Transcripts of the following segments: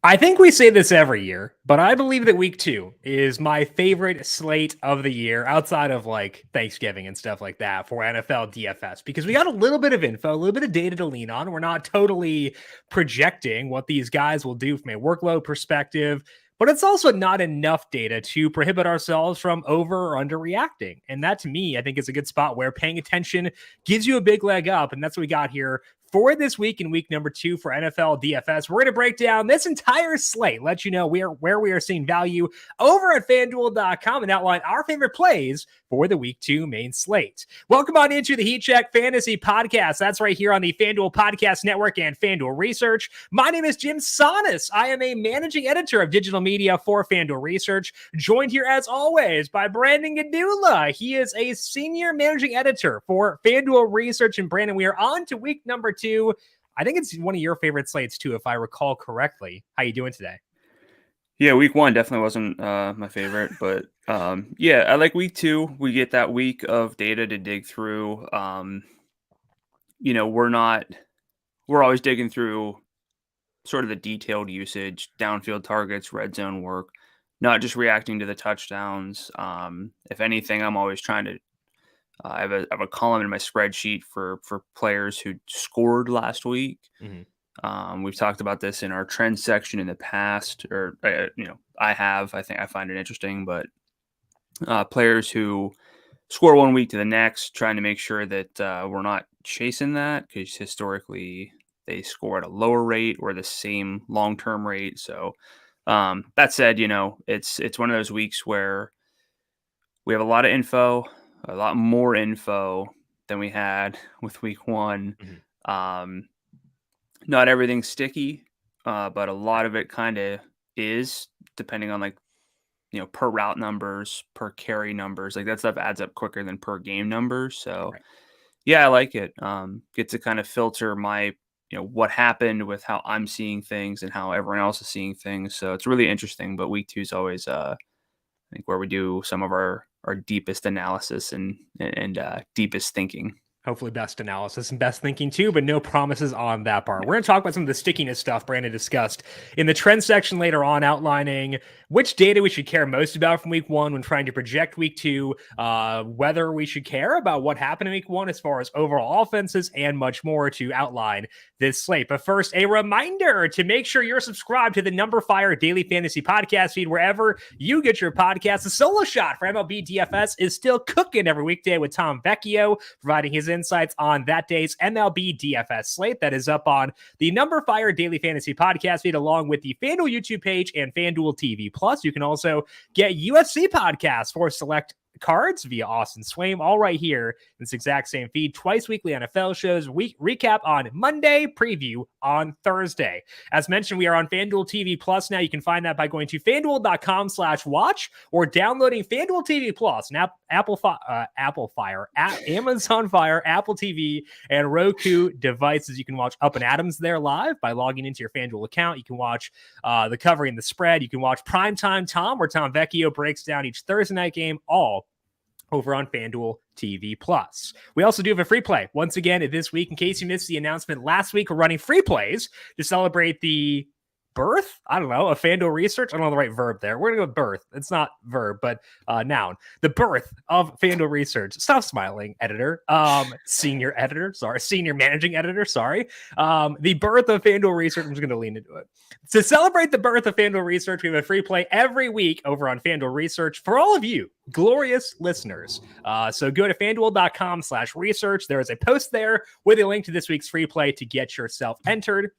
I think we say this every year, but I believe that week 2 is my favorite slate of the year outside of like Thanksgiving and stuff like that for NFL DFS because we got a little bit of info, a little bit of data to lean on. We're not totally projecting what these guys will do from a workload perspective, but it's also not enough data to prohibit ourselves from over or underreacting. And that to me, I think is a good spot where paying attention gives you a big leg up. And that's what we got here for this week in week number 2 for NFL DFS. We're going to break down this entire slate, let you know where we are seeing value over at FanDuel.com and outline our favorite plays for the week 2 main slate. Welcome on into the Heat Check Fantasy Podcast. That's right here on the FanDuel Podcast Network and FanDuel Research. My name is Jim Sonis. I am a managing editor of digital media for FanDuel Research, joined here as always by Brandon Gdula. He is a senior managing editor for FanDuel Research. And Brandon, we are on to week number 2. I think it's one of your favorite slates too, if I recall correctly. How you doing today? Yeah, week 1 definitely wasn't my favorite, but yeah, I like week 2. We get that week of data to dig through. We're always digging through sort of the detailed usage, downfield targets, red zone work, not just reacting to the touchdowns. If anything, I'm always trying to I have a column in my spreadsheet for players who scored last week. Mm-hmm. We've talked about this in our trend section in the past, or I think I find it interesting, but players who score one week to the next, trying to make sure that we're not chasing that because historically they score at a lower rate or the same long-term rate. So that said, it's one of those weeks where we have a lot of info. A lot more info than we had with week 1. Mm-hmm. Not everything's sticky, but a lot of it kind of is, depending on per route numbers, per carry numbers. Like that stuff adds up quicker than per game numbers. So right. Yeah, I like it. Get to kind of filter my, what happened with how I'm seeing things and how everyone else is seeing things. So it's really interesting. But week 2 is always, I think, where we do some of our deepest analysis and deepest thinking. Hopefully best analysis and best thinking too, but no promises on that part. We're going to talk about some of the stickiness stuff Brandon discussed in the trend section later on, outlining which data we should care most about from week 1 when trying to project week 2, whether we should care about what happened in week 1 as far as overall offenses, and much more to outline this slate. But first, a reminder to make sure you're subscribed to the numberFire Daily Fantasy Podcast feed wherever you get your podcasts. The solo shot for MLB DFS is still cooking every weekday with Tom Vecchio, providing his insights on that day's MLB DFS slate. That is up on the numberFire Daily Fantasy Podcast feed, along with the FanDuel YouTube page and FanDuel TV Plus. You can also get UFC podcasts for select cards via Austin Swaim, all right here in this exact same feed. Twice weekly NFL shows, week recap on Monday, preview on Thursday. As mentioned, we are on FanDuel TV Plus now. You can find that by going to FanDuel.com/watch or downloading FanDuel TV Plus, an Apple Fire, Amazon Fire, Apple TV, and Roku devices. You can watch Up and Adams there live by logging into your FanDuel account. You can watch the covering the spread. You can watch Primetime Tom, where Tom Vecchio breaks down each Thursday night game, all over on FanDuel TV Plus. We also do have a free play. Once again, this week, in case you missed the announcement last week, we're running free plays to celebrate the birth, of FanDuel Research. I don't know the right verb there. We're going to go with birth. It's not verb, but noun. The birth of FanDuel Research. Stop smiling, editor. Senior managing editor, sorry. The birth of FanDuel Research. I'm just going to lean into it. To celebrate the birth of FanDuel Research, we have a free play every week over on FanDuel Research for all of you glorious listeners. So go to FanDuel.com/research. There is a post there with a link to this week's free play to get yourself entered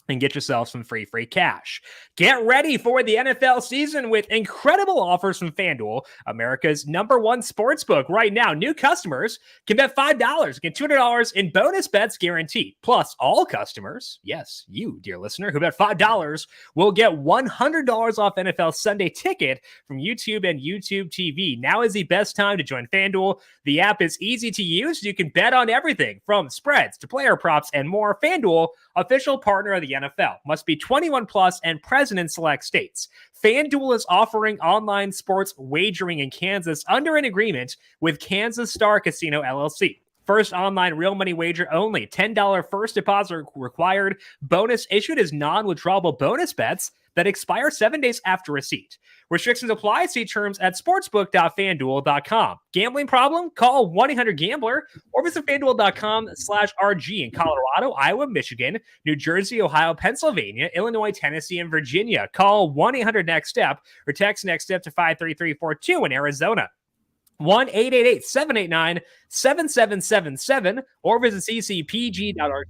and get yourself some free cash. Get ready for the NFL season with incredible offers from FanDuel, America's #1 sportsbook. Right now, new customers can bet $5, get $200 in bonus bets guaranteed. Plus, all customers, yes, you, dear listener, who bet $5 will get $100 off NFL Sunday Ticket from YouTube and YouTube TV. Now is the best time to join FanDuel. The app is easy to use. You can bet on everything from spreads to player props and more. FanDuel, official partner of the NFL. Must be 21 plus and present in select states. FanDuel is offering online sports wagering in Kansas under an agreement with Kansas Star Casino LLC. First online real money wager only. $10 first deposit required. Bonus issued as non-withdrawable bonus bets that expire 7 days after receipt. Restrictions apply. See terms at sportsbook.fanduel.com. Gambling problem? Call 1-800-GAMBLER or visit fanduel.com/RG in Colorado, Iowa, Michigan, New Jersey, Ohio, Pennsylvania, Illinois, Tennessee, and Virginia. Call 1-800-NEXT-STEP or text NEXT STEP to 53342 in Arizona. 1-888-789-7777 or visit ccpg.org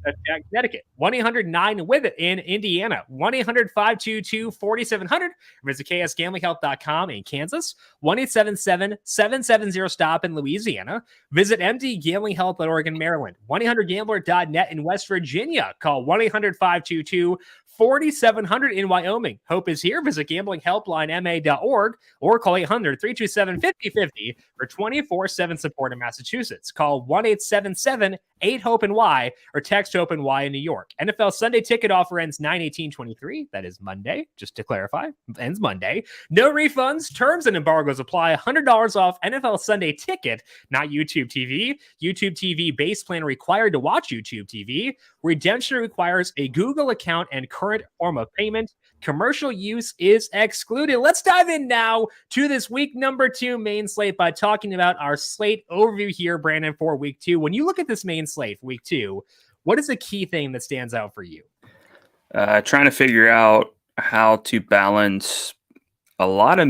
Connecticut. 1-800-9-WITH-IT in Indiana. 1-800-522-4700. Visit ksgamblinghelp.com in Kansas. 1-877-770-STOP in Louisiana. Visit mdgamblinghelp.org in Maryland. 1-800-GAMBLER.net in West Virginia. Call 1-800-522-4700 in Wyoming. Hope is here. Visit gamblinghelplinema.org or call 800-327-5050 for 24/7 support in Massachusetts. Call 1-877-8-HOPE-NY or text HOPE-NY in New York. NFL Sunday ticket offer ends 9/18/23. That is Monday, just to clarify. Ends Monday. No refunds, terms and embargoes apply. $100 off NFL Sunday ticket, not YouTube TV. YouTube TV base plan required to watch YouTube TV. Redemption requires a Google account and current form of payment. Commercial use is excluded. Let's dive in now to this week number 2 main slate by talking about our slate overview here, Brandon, for week 2. When you look at this main slate for week 2, what is the key thing that stands out for you? Trying to figure out how to balance a lot of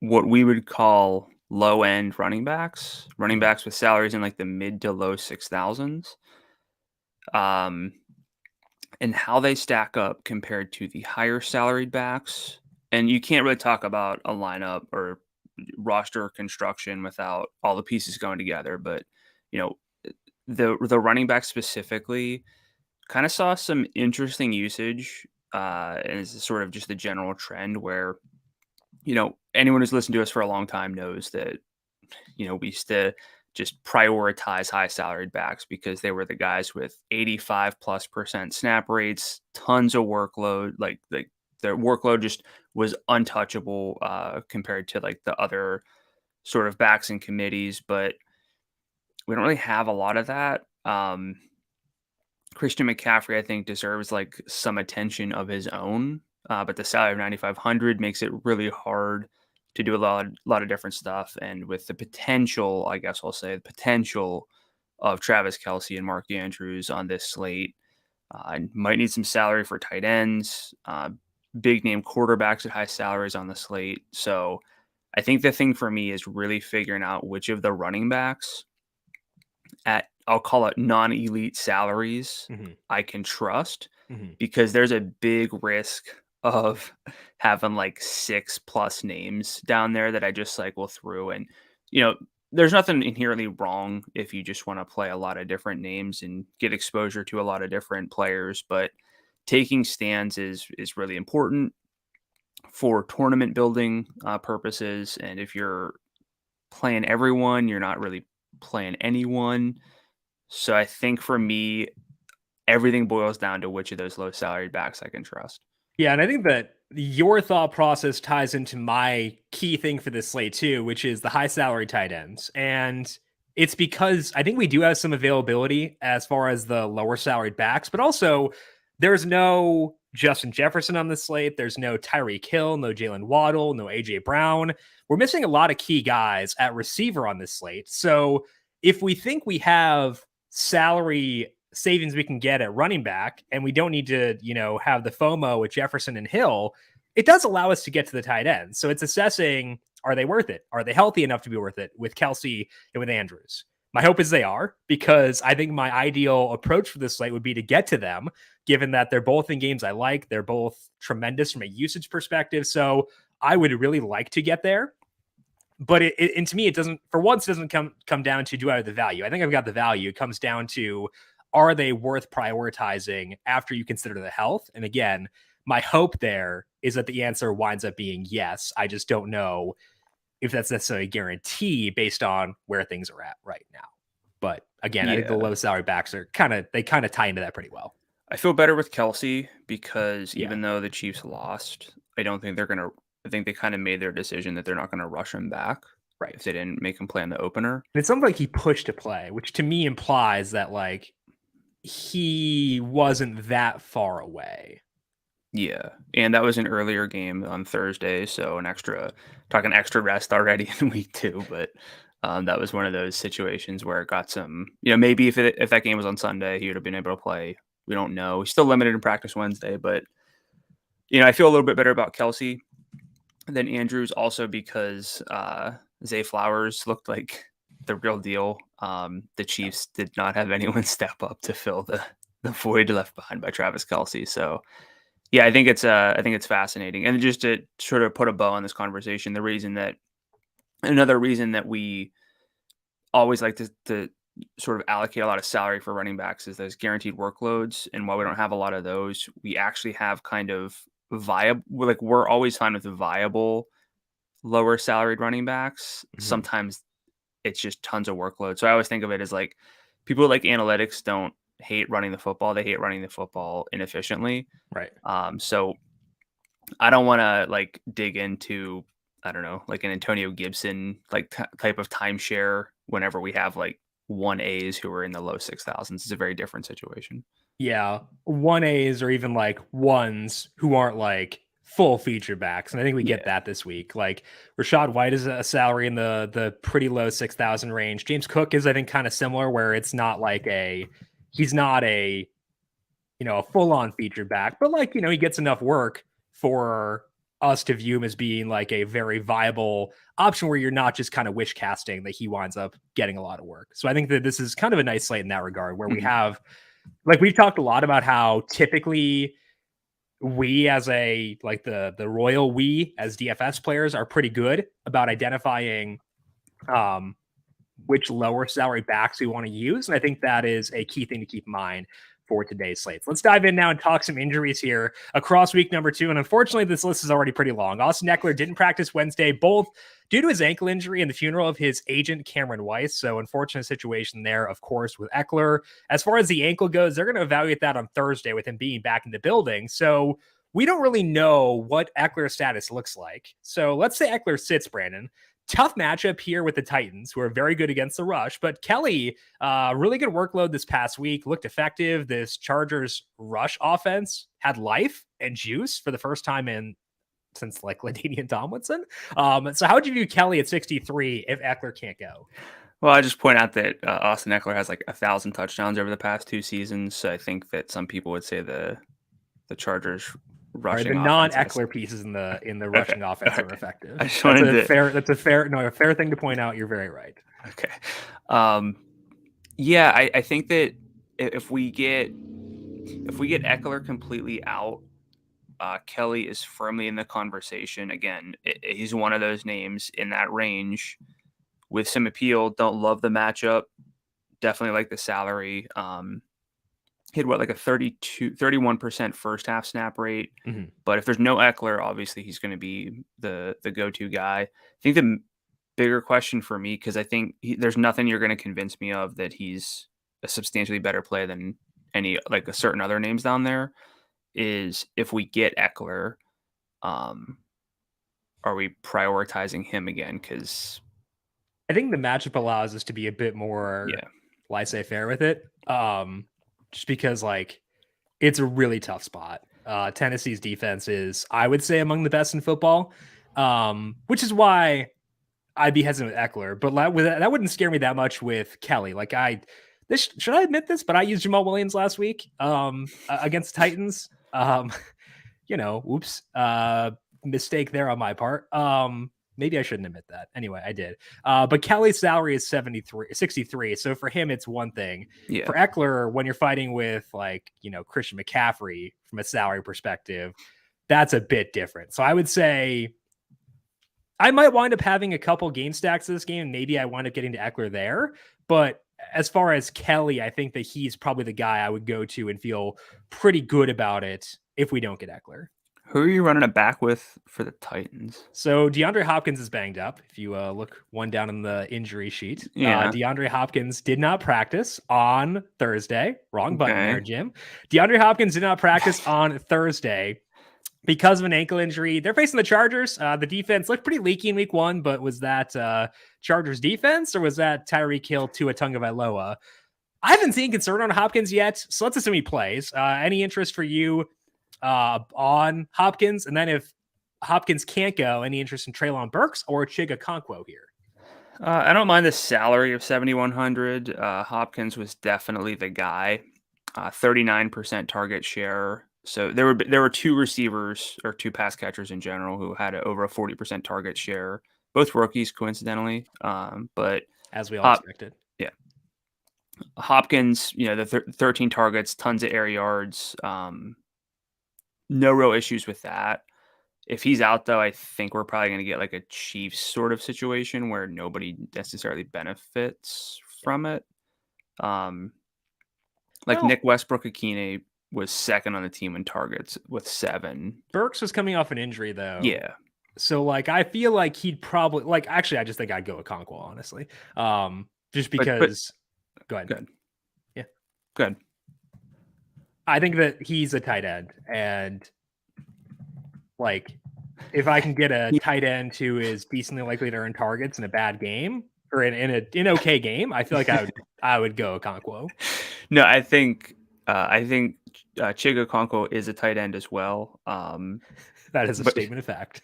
what we would call low-end running backs with salaries in like the mid to low 6,000s. And how they stack up compared to the higher salaried backs. And you can't really talk about a lineup or roster construction without all the pieces going together. But, you know, the running back specifically kind of saw some interesting usage. And it's sort of just the general trend where, you know, anyone who's listened to us for a long time knows that, you know, we used to just prioritize high salaried backs because they were the guys with 85+% snap rates, tons of workload. Like their workload just was untouchable compared to like the other sort of backs and committees. But we don't really have a lot of that. Christian McCaffrey, I think, deserves like some attention of his own. But the salary of 9,500 makes it really hard to do a lot of different stuff. And with the potential, I guess I'll say, the potential of Travis Kelce and Mark Andrews on this slate, I might need some salary for tight ends, big name quarterbacks at high salaries on the slate. So I think the thing for me is really figuring out which of the running backs at, I'll call it non-elite salaries, I can trust, because there's a big risk of having like 6+ names down there that I just cycle through. And, you know, there's nothing inherently wrong if you just want to play a lot of different names and get exposure to a lot of different players, but taking stands is really important for tournament building purposes. And if you're playing everyone, you're not really playing anyone. So I think for me, everything boils down to which of those low salaried backs I can trust. Yeah, and I think that your thought process ties into my key thing for this slate too, which is the high salary tight ends. And it's because I think we do have some availability as far as the lower salaried backs, but also there's no Justin Jefferson on the slate. There's no Tyreek Hill, no Jalen Waddle, no AJ Brown. We're missing a lot of key guys at receiver on this slate. So if we think we have salary savings we can get at running back, and we don't need to, you know, have the FOMO with Jefferson and Hill, it does allow us to get to the tight end. So it's assessing, are they worth it? Are they healthy enough to be worth it with Kelce and with Andrews? My hope is they are, because I think my ideal approach for this slate would be to get to them, given that they're both in games I like. They're both tremendous from a usage perspective. So I would really like to get there. But and to me, it doesn't, for once, doesn't come down to, do I have the value? I think I've got the value. It comes down to, are they worth prioritizing after you consider the health? And again, my hope there is that the answer winds up being yes. I just don't know if that's necessarily a guarantee based on where things are at right now. But again, I think the low salary backs are kind of tie into that pretty well. I feel better with Kelce because even though the Chiefs lost, I don't think they're going to, I think they kind of made their decision that they're not going to rush him back. Right. If they didn't make him play in the opener. And it sounds like he pushed to play, which to me implies that like he wasn't that far away. Yeah, and that was an earlier game on Thursday, so talking extra rest already in week 2, but that was one of those situations where it got some, maybe if that game was on Sunday, he would have been able to play. We don't know. He's still limited in practice Wednesday, but I feel a little bit better about Kelsey than Andrews, also because Zay Flowers looked like the real deal. The Chiefs did not have anyone step up to fill the void left behind by Travis Kelsey, so. Yeah, I think it's fascinating, and just to sort of put a bow on this conversation, another reason that we always like to sort of allocate a lot of salary for running backs is those guaranteed workloads, and while we don't have a lot of those, we actually have kind of viable. Like we're always fine with viable, lower salaried running backs. Mhm. Sometimes it's just tons of workload. So I always think of it as like people like analytics don't hate running the football; they hate running the football inefficiently. Right. So I don't want to like dig into, I don't know, like an Antonio Gibson like type of timeshare whenever we have like 1As who are in the low 6,000s. It's a very different situation. Yeah, 1As or even like ones who aren't like full feature backs, and I think we get that this week. Like Rashad White is a salary in the pretty low 6,000 range. James Cook is, I think, kind of similar, where it's not like he's not a a full on feature back, but like he gets enough work for us to view him as being like a very viable option where you're not just kind of wish casting that he winds up getting a lot of work. So I think that this is kind of a nice slate in that regard, where we have, like, we've talked a lot about how typically we as the royal we as DFS players are pretty good about identifying which lower salary backs we want to use. And I think that is a key thing to keep in mind for today's slates. Let's dive in now and talk some injuries here across week number 2. And unfortunately, this list is already pretty long. Austin Eckler didn't practice Wednesday, both due to his ankle injury and the funeral of his agent, Cameron Weiss. So unfortunate situation there, of course, with Eckler. As far as the ankle goes, they're going to evaluate that on Thursday with him being back in the building. So we don't really know what Eckler's status looks like. So let's say Eckler sits, Brandon. Tough matchup here with the Titans, who are very good against the rush. But Kelly, really good workload this past week, looked effective. This Chargers rush offense had life and juice for the first time since like LaDainian Tomlinson. So how would you view Kelly at 63 if Eckler can't go? Well, I just point out that Austin Eckler has like 1,000 touchdowns over the past 2 seasons. So I think that some people would say the Chargers rushing the non-Eckler pieces in the rushing offense are effective. I just that's a fair thing to point out. You're very right. Okay. Yeah, I think that if we get Eckler completely out, Kelly is firmly in the conversation. Again, he's one of those names in that range with some appeal. Don't love the matchup. Definitely like the salary. He had like a 31% first half snap rate. Mm-hmm. But if there's no Eckler, obviously he's going to be the go-to guy. I think the bigger question for me, because I think there's nothing you're going to convince me of that he's a substantially better play than any like a certain other names down there, is if we get Eckler, are we prioritizing him again? Because I think the matchup allows us to be a bit more laissez-faire with it. Just because like it's a really tough spot. Tennessee's defense is, I would say, among the best in football, which is why I'd be hesitant with Eckler. But that wouldn't scare me that much with Kelly. Like should I admit this? But I used Jamal Williams last week against the Titans. Oops, mistake there on my part. Maybe I shouldn't admit that. Anyway, I did. But Kelly's salary is 63. So for him, it's one thing. Yeah. For Eckler, when you're fighting with Christian McCaffrey from a salary perspective, that's a bit different. So I would say I might wind up having a couple game stacks this game. Maybe I wind up getting to Eckler there. But as far as Kelly, I think that he's probably the guy I would go to and feel pretty good about it if we don't get Eckler. Who are you running it back with for the Titans? So DeAndre Hopkins is banged up. If you look one down in the injury sheet, DeAndre Hopkins did not practice on Thursday. Wrong button there, Jim. DeAndre Hopkins did not practice on Thursday because of an ankle injury. They're facing the Chargers. The defense looked pretty leaky in week 1, but was that Chargers defense or was that Tyreek Hill to a Tagovailoa? I haven't seen concern on Hopkins yet, so let's assume he plays. Any interest for you on Hopkins? And then if Hopkins can't go, any interest in Treylon Burks or Chiga Okonkwo here? I don't mind the salary of 7,100. Hopkins was definitely the guy. 39% target share. So there were two receivers or two pass catchers in general who had over a 40% target share. Both rookies, coincidentally. But as we all expected. Yeah. Hopkins, the 13 targets, tons of air yards. No real issues with that. If he's out, though, I think we're probably going to get like a Chiefs sort of situation where nobody necessarily benefits from it. Nick Westbrook-Akine was second on the team in targets with 7. Burks was coming off an injury, though. Yeah. So, I feel like he'd probably actually, I just think I'd go with Okonkwo, honestly. Just because. Go ahead. Good. Yeah. Good. I think that he's a tight end, and if I can get a tight end who is decently likely to earn targets in a bad game or in an okay game, I feel like I would go Okonkwo. No, I think Chiga Okonkwo is a tight end as well. That is a statement of fact.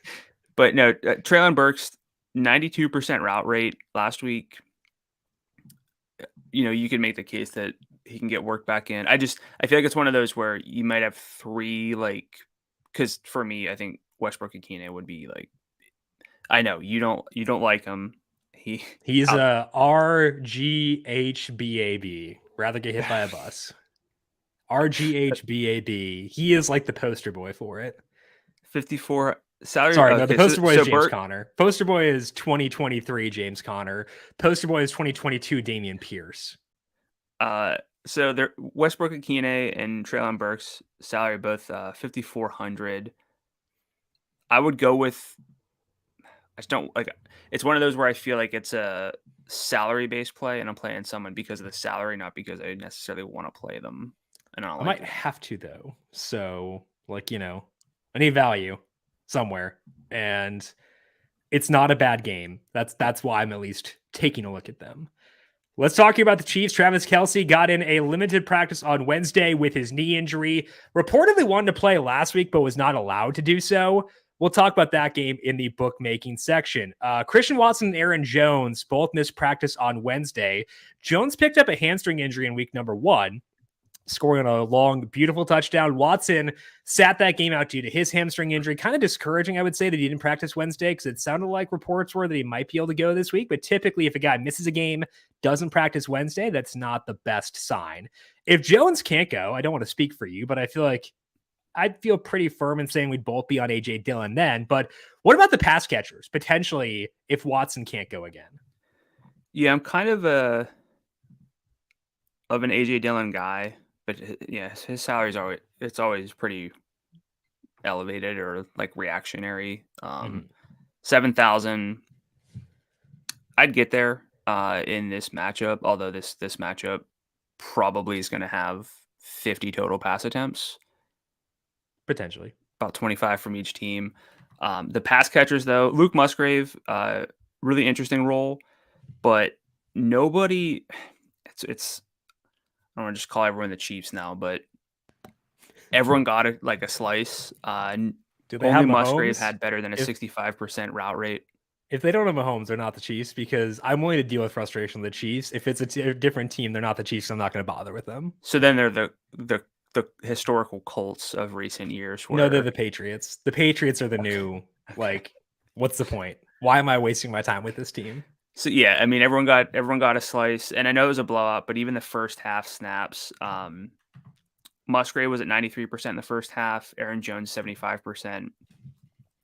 But no, Treylon Burks, 92% route rate last week. You can make the case that he can get work back in. I feel like it's one of those where you might have 3, because for me, I think Westbrook-Akine would be I know you don't like him. He's a RGHBAB. Rather get hit by a bus. RGHBAB. He is like the poster boy for it. 54 salary. Sorry, no, the poster boy is James Conner. Poster boy is 2023 James Conner. Poster boy is 2022 Dameon Pierce. So Westbrook-Akine and Treylon Burks salary both 5,400. I would go with. I just don't like. It's one of those where I feel like it's a salary-based play, and I'm playing someone because of the salary, not because I necessarily want to play them. And I might have to though. So I need value somewhere, and it's not a bad game. That's why I'm at least taking a look at them. Let's talk about the Chiefs. Travis Kelce got in a limited practice on Wednesday with his knee injury. Reportedly wanted to play last week, but was not allowed to do so. We'll talk about that game in the bookmaking section. Christian Watson and Aaron Jones both missed practice on Wednesday. Jones picked up a hamstring injury in week number 1, scoring on a long, beautiful touchdown. Watson sat that game out due to his hamstring injury. Kind of discouraging, I would say, that he didn't practice Wednesday, because it sounded like reports were that he might be able to go this week. But typically, if a guy misses a game, doesn't practice Wednesday, that's not the best sign. If Jones can't go, I don't want to speak for you, but I feel like I'd feel pretty firm in saying we'd both be on A.J. Dillon then. But what about the pass catchers, potentially, if Watson can't go again? Yeah, I'm kind of an A.J. Dillon guy. But yeah, his salary's always pretty elevated or reactionary. 7,000. I'd get there in this matchup, although this matchup probably is going to have 50 total pass attempts. Potentially. About 25 from each team. The pass catchers, though, Luke Musgrave, really interesting role, but nobody. It's. I don't want to just call everyone the Chiefs now, but everyone got a slice. Do they only have Musgrave had better than a 65% route rate. If they don't have Mahomes, they're not the Chiefs, because I'm willing to deal with frustration with the Chiefs. If it's a different team, they're not the Chiefs. I'm not going to bother with them. So then they're the historical Colts of recent years. No, they're the Patriots. The Patriots are the new, what's the point? Why am I wasting my time with this team? So yeah, I mean, everyone got a slice, and I know it was a blowout, but even the first half snaps, Musgrave was at 93% in the first half, Aaron Jones 75%,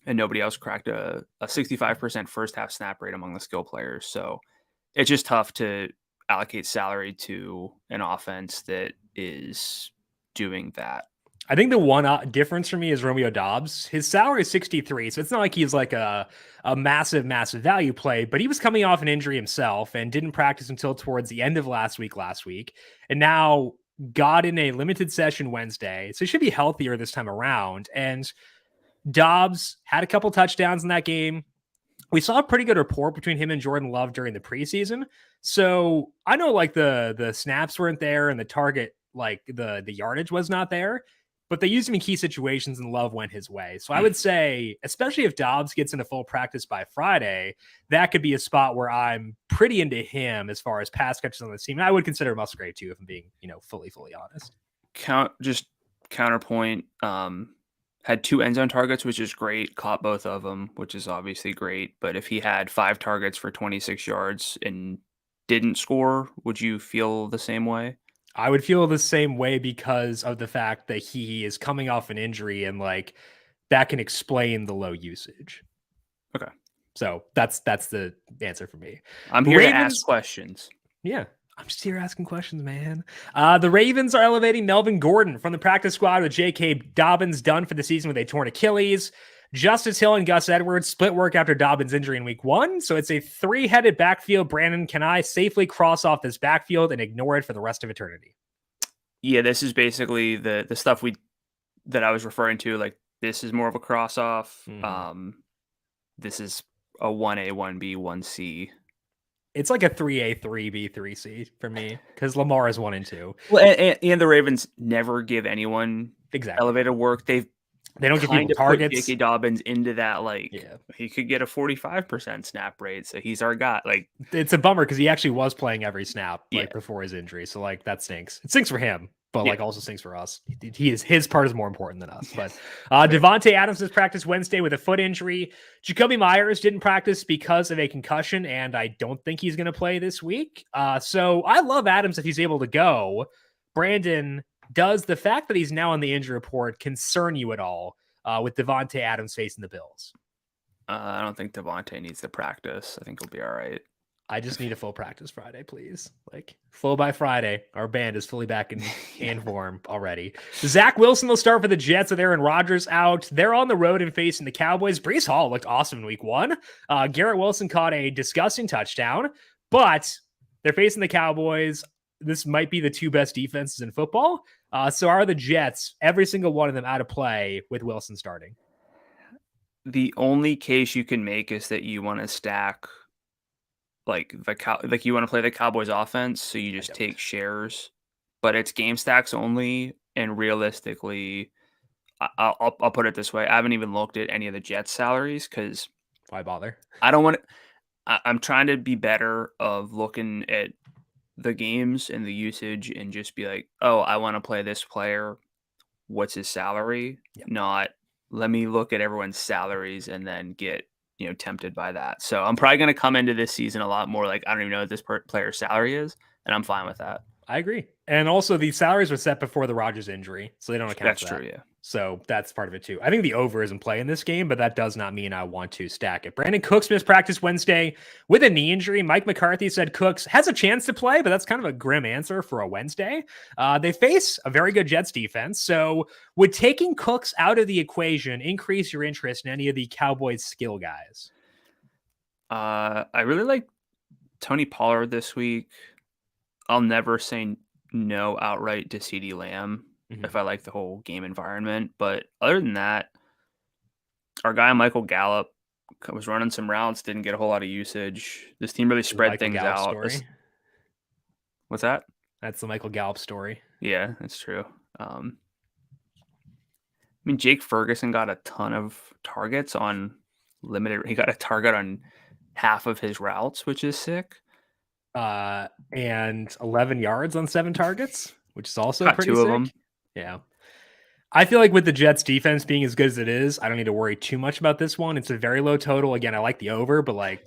and nobody else cracked a 65% first half snap rate among the skill players. So it's just tough to allocate salary to an offense that is doing that. I think the one difference for me is Romeo Doubs. His salary is 63, so it's not like he's like a massive value play, but he was coming off an injury himself and didn't practice until towards the end of last week, and now got in a limited session Wednesday, so he should be healthier this time around. And Doubs had a couple touchdowns in that game. We saw a pretty good rapport between him and Jordan Love during the preseason, so I know the snaps weren't there and the target, the yardage was not there. but they used him in key situations and Love went his way. So I would say, especially if Dobbs gets into full practice by Friday, that could be a spot where I'm pretty into him as far as pass catches on the team. And I would consider Musgrave too, if I'm being, fully honest. Counterpoint, had 2 end zone targets, which is great. Caught both of them, which is obviously great. But if he had 5 targets for 26 yards and didn't score, would you feel the same way? I would feel the same way because of the fact that he is coming off an injury and that can explain the low usage. Okay. So that's the answer for me. I'm here to ask questions. Yeah. I'm just here asking questions, man. The Ravens are elevating Melvin Gordon from the practice squad with J.K. Dobbins done for the season with a torn Achilles. Justice Hill and Gus Edwards split work after Dobbins' injury in week 1. So it's a 3-headed backfield. Brandon, can I safely cross off this backfield and ignore it for the rest of eternity? Yeah, this is basically the stuff that I was referring to. Like, this is more of a cross off. Mm-hmm. This is a 1A, 1B, 1C. It's like a 3A, 3B, 3C for me because Lamar is 1 and 2. Well, and the Ravens never give anyone elevated work. They don't give people targets. J.K. Dobbins into that, he could get a 45% snap rate, so he's our guy. It's a bummer because he actually was playing every snap before his injury, so that stinks. It stinks for him, but also stinks for us. His part is more important than us. But Devontae Adams has practiced Wednesday with a foot injury. Jacoby Myers didn't practice because of a concussion, and I don't think he's going to play this week. So I love Adams if he's able to go. Brandon, does the fact that he's now on the injury report concern you at all with Devontae Adams facing the Bills? I don't think Devontae needs to practice. I think he'll be all right. I just need a full practice Friday, please. Full by Friday. Our band is fully back in form already. Zach Wilson will start for the Jets with Aaron Rodgers out. They're on the road and facing the Cowboys. Breece Hall looked awesome in week 1. Garrett Wilson caught a disgusting touchdown, but they're facing the Cowboys. This might be the 2 best defenses in football. So are the Jets, every single one of them out of play with Wilson starting? The only case you can make is that you want to stack you want to play the Cowboys offense, so you just take shares, but it's game stacks only. And realistically, I'll put it this way: I haven't even looked at any of the Jets' salaries because why bother? I don't want to. I'm trying to be better of looking at the games and the usage and just be like, oh, I want to play this player. What's his salary? Yep. Not let me look at everyone's salaries and then get tempted by that. So I'm probably going to come into this season a lot more I don't even know what this player's salary is, and I'm fine with that. I agree. And also the salaries were set before the Rodgers injury, so they don't account for that. That's true, yeah. So that's part of it too. I think the over is in play in this game, but that does not mean I want to stack it. Brandon Cooks missed practice Wednesday with a knee injury. Mike McCarthy said Cooks has a chance to play, but that's kind of a grim answer for a Wednesday. They face a very good Jets defense. So would taking Cooks out of the equation increase your interest in any of the Cowboys skill guys? I really like Tony Pollard this week. I'll never say no outright to CeeDee Lamb if I like the whole game environment. But other than that, our guy Michael Gallup was running some routes, didn't get a whole lot of usage. This team really spread things out. Story. What's that? That's the Michael Gallup story. Yeah, that's true. Jake Ferguson got a ton of targets on limited. He got a target on half of his routes, which is sick. And 11 yards on 7 targets, which is also got pretty 2 sick. of them. Yeah. I feel like with the Jets defense being as good as it is, I don't need to worry too much about this one. It's a very low total. Again, I like the over, but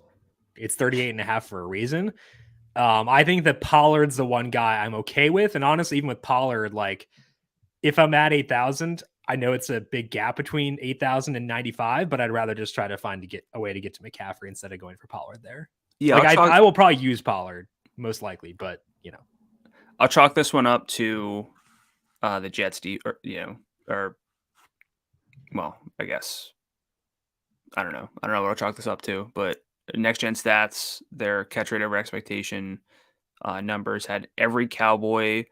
it's 38.5 for a reason. I think that Pollard's the one guy I'm okay with. And honestly, even with Pollard, if I'm at 8,000, I know it's a big gap between 8,000 and 95, but I'd rather just try to find a way to get to McCaffrey instead of going for Pollard there. Yeah, I will probably use Pollard most likely, but I'll chalk this one up to the Jets, I guess I don't know what I'll chalk this up to, but next gen stats, their catch rate over expectation numbers had every Cowboy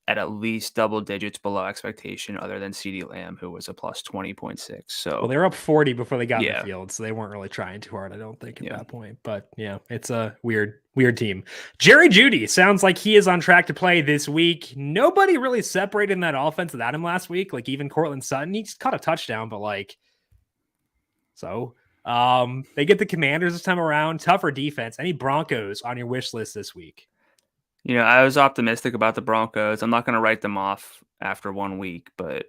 at least double digits below expectation, other than CeeDee Lamb, who was a plus 20.6. Well, So they were up 40 before they got in the yeah, field, so they weren't really trying too hard, I don't think, at yeah. that point. But yeah, it's a weird team. Jerry Jeudy sounds like he is on track to play this week. Nobody really separated in that offense without him last week. Like even Cortland Sutton, he caught a touchdown, but like so. They get the Commanders this time around. Tougher defense. Any Broncos on your wish list this week? I was optimistic about the Broncos. I'm not going to write them off after 1 week, but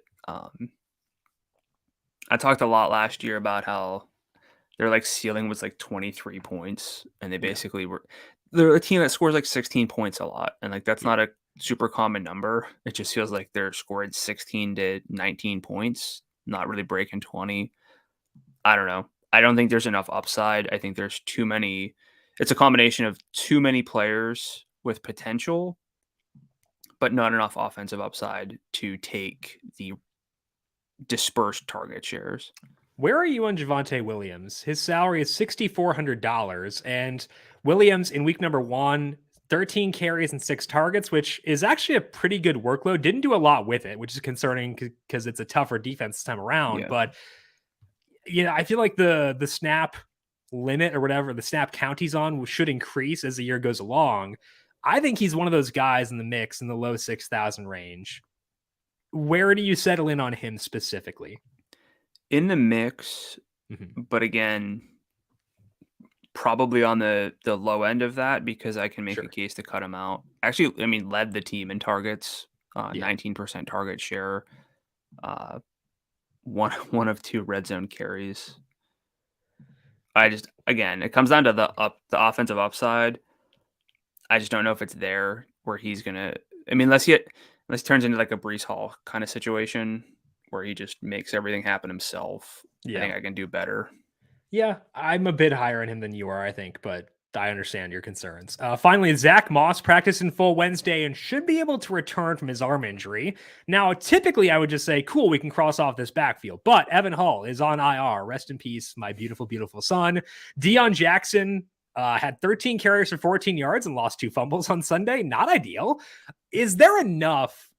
I talked a lot last year about how their like ceiling was like 23 points, and they basically they're a team that scores like 16 points a lot, and like that's not a super common number. It just feels like they're scoring 16 to 19 points, not really breaking 20. I don't know. I don't think there's enough upside. I think there's too many. It's a combination of too many players with potential, but not enough offensive upside to take the dispersed target shares. Where are you on Javonte Williams? His salary is $6,400, and Williams in week number 1, 13 carries and 6 targets, which is actually a pretty good workload. Didn't do a lot with it, which is concerning because it's a tougher defense this time around. Yeah. But I feel like the snap limit or whatever the snap count he's on should increase as the year goes along. I think he's one of those guys in the mix in the low 6,000 range. Where do you settle in on him specifically? In the mix, but again, probably on the low end of that, because I can make a case to cut him out. Actually, I mean, led the team in targets, 19% target share, one of 2 red zone carries. Again, it comes down to the offensive upside. I just don't know if it's there where he's gonna. I mean, unless he turns into like a Breece Hall kind of situation where he just makes everything happen himself. I think I can do better. Yeah, I'm a bit higher on him than you are, I think, but I understand your concerns. Finally, Zach Moss practiced in full Wednesday and should be able to return from his arm injury. Now, typically, I would just say, cool, we can cross off this backfield. But Evan Hull is on IR. Rest in peace, my beautiful, beautiful son. Deion Jackson had 13 carries for 14 yards and lost 2 fumbles on Sunday. Not ideal. Is there enough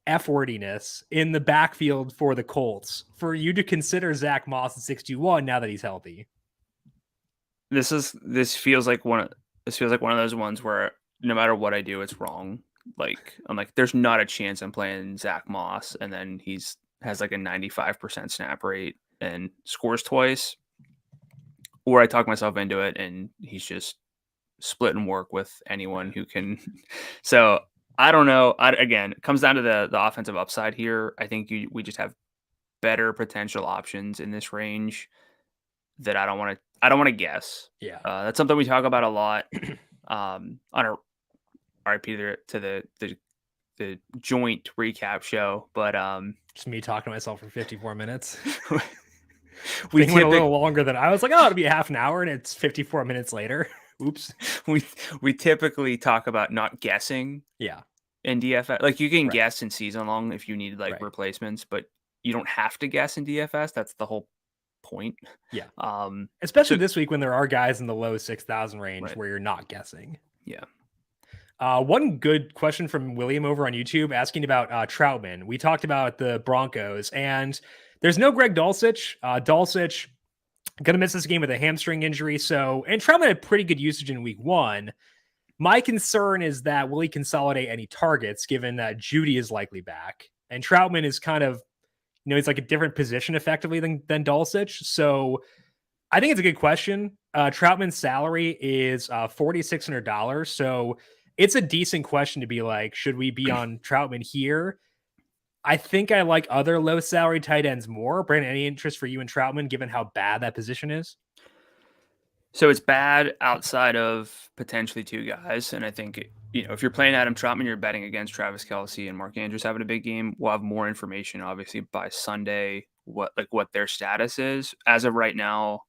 F-wordiness in the backfield for the Colts for you to consider Zach Moss at 61 now that he's healthy? This feels like one of those ones where no matter what I do, it's wrong. Like I'm like, there's not a chance I'm playing Zach Moss, and then has like a 95% snap rate and scores twice, or I talk myself into it and he's just splitting work with anyone who can. So I don't know. Again, it comes down to the offensive upside here. I think we just have better potential options in this range that I don't want to guess. Yeah. That's something we talk about a lot on our RIP to the joint recap show. But just me talking to myself for 54 minutes. we went a little longer than I was like, oh, it'll be half an hour, and it's 54 minutes later. Oops. We typically talk about not guessing. Yeah. In DFS, like you can guess in season long if you need like replacements, but you don't have to guess in DFS. That's the whole point. Yeah. Especially this week when there are guys in the low 6,000 range where you're not guessing. Yeah. One good question from William over on YouTube asking about Troutman. We talked about the Broncos, and there's no Greg Dulcich. Dulcich going to miss this game with a hamstring injury. And Troutman had pretty good usage in week 1. My concern is that will he consolidate any targets given that Jeudy is likely back, and Troutman is kind of, he's like a different position effectively than Dulcich. So I think it's a good question. Troutman's salary is $4,600. So it's a decent question to be like, should we be on Troutman here? I think I like other low salary tight ends more. Brandon, any interest for you in Troutman given how bad that position is? So it's bad outside of potentially 2 guys. And I think, if you're playing Adam Troutman, you're betting against Travis Kelce and Mark Andrews having a big game. We'll have more information, obviously, by Sunday, what their status is. As of right now,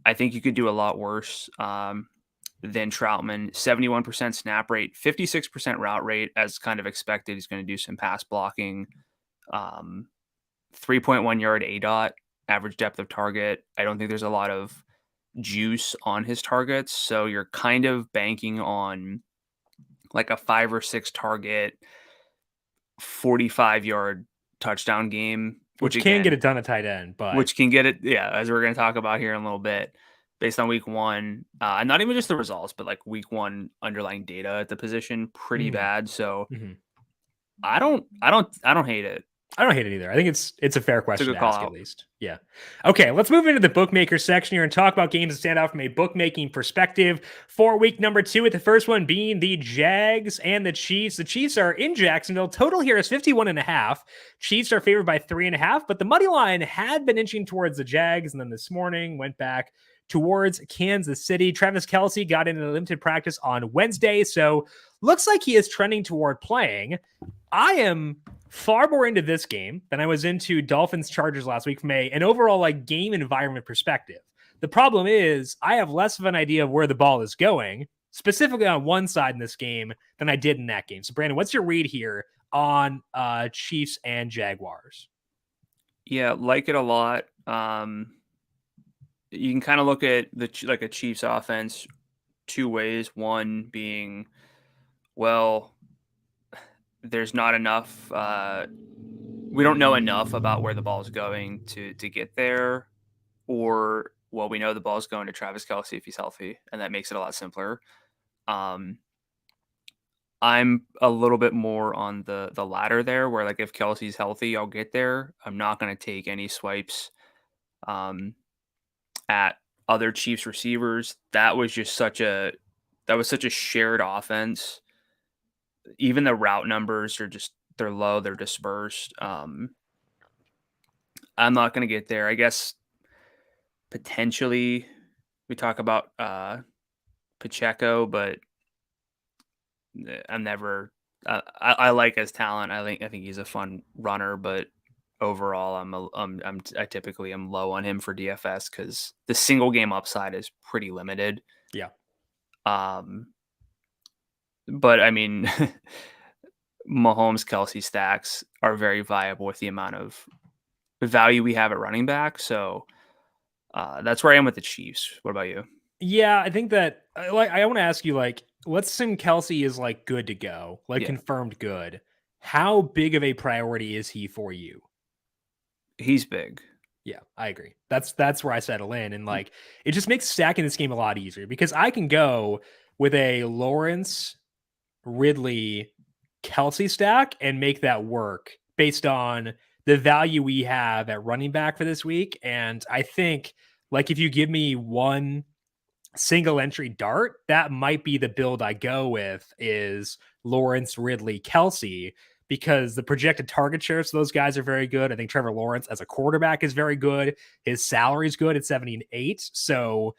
I think you could do a lot worse than Troutman. 71% snap rate, 56% route rate, as kind of expected. He's going to do some pass blocking. 3.1 yard ADOT, average depth of target. I don't think there's a lot of juice on his targets, so you're kind of banking on like a 5 or 6 target, 45-yard touchdown game, Which can get it done at tight end, but which can get it, yeah, as we're going to talk about here in a little bit, based on week one, and not even just the results, but like week one underlying data at the position, pretty bad. So mhm. I don't hate it. I don't hate it either. I think it's a fair It's a question good to call ask at out. least. Yeah. Okay, let's move into the bookmaker section here and talk about games that stand out from a bookmaking perspective for week number 2, with the first one being the Jags and the Chiefs. The Chiefs are in Jacksonville. Total here is 51.5. Chiefs are favored by 3.5, but the money line had been inching towards the Jags, and then this morning went back towards Kansas City. Travis Kelce got into limited practice on Wednesday, so looks like he is trending toward playing. I am far more into this game than I was into Dolphins Chargers last week from an overall like game environment perspective. The problem is I have less of an idea of where the ball is going, specifically on one side in this game, than I did in that game. So Brandon, what's your read here on Chiefs and Jaguars? Yeah, like it a lot. You can kind of look at a Chiefs offense two ways. One being, well, there's not enough. We don't know enough about where the ball is going to get there, or well, we know the ball is going to Travis Kelce if he's healthy, and that makes it a lot simpler. I'm a little bit more on the latter there, where like if Kelsey's healthy, I'll get there. I'm not going to take any swipes at other Chiefs receivers. That was such a shared offense. Even the route numbers are they're low, they're dispersed. I'm not going to get there. I guess potentially we talk about Pacheco, but I'm never. I like his talent. I think he's a fun runner, but overall, I typically am low on him for DFS because the single game upside is pretty limited. Yeah. But I mean, Mahomes Kelce stacks are very viable with the amount of value we have at running back. So that's where I am with the Chiefs. What about you? Yeah, I think that I want to ask you, like, let's assume Kelce is like good to go, like Yeah. confirmed good. How big of a priority is he for you? He's big. Yeah, I agree. That's where I settle in, and like it just makes stacking this game a lot easier because I can go with a Lawrence, Ridley, Kelce stack and make that work based on the value we have at running back for this week. And I think like if you give me one single entry dart, that might be the build I go with is Lawrence, Ridley, Kelce, because the projected target shares for those guys are very good. I think Trevor Lawrence as a quarterback is very good. His salary is good at 78. So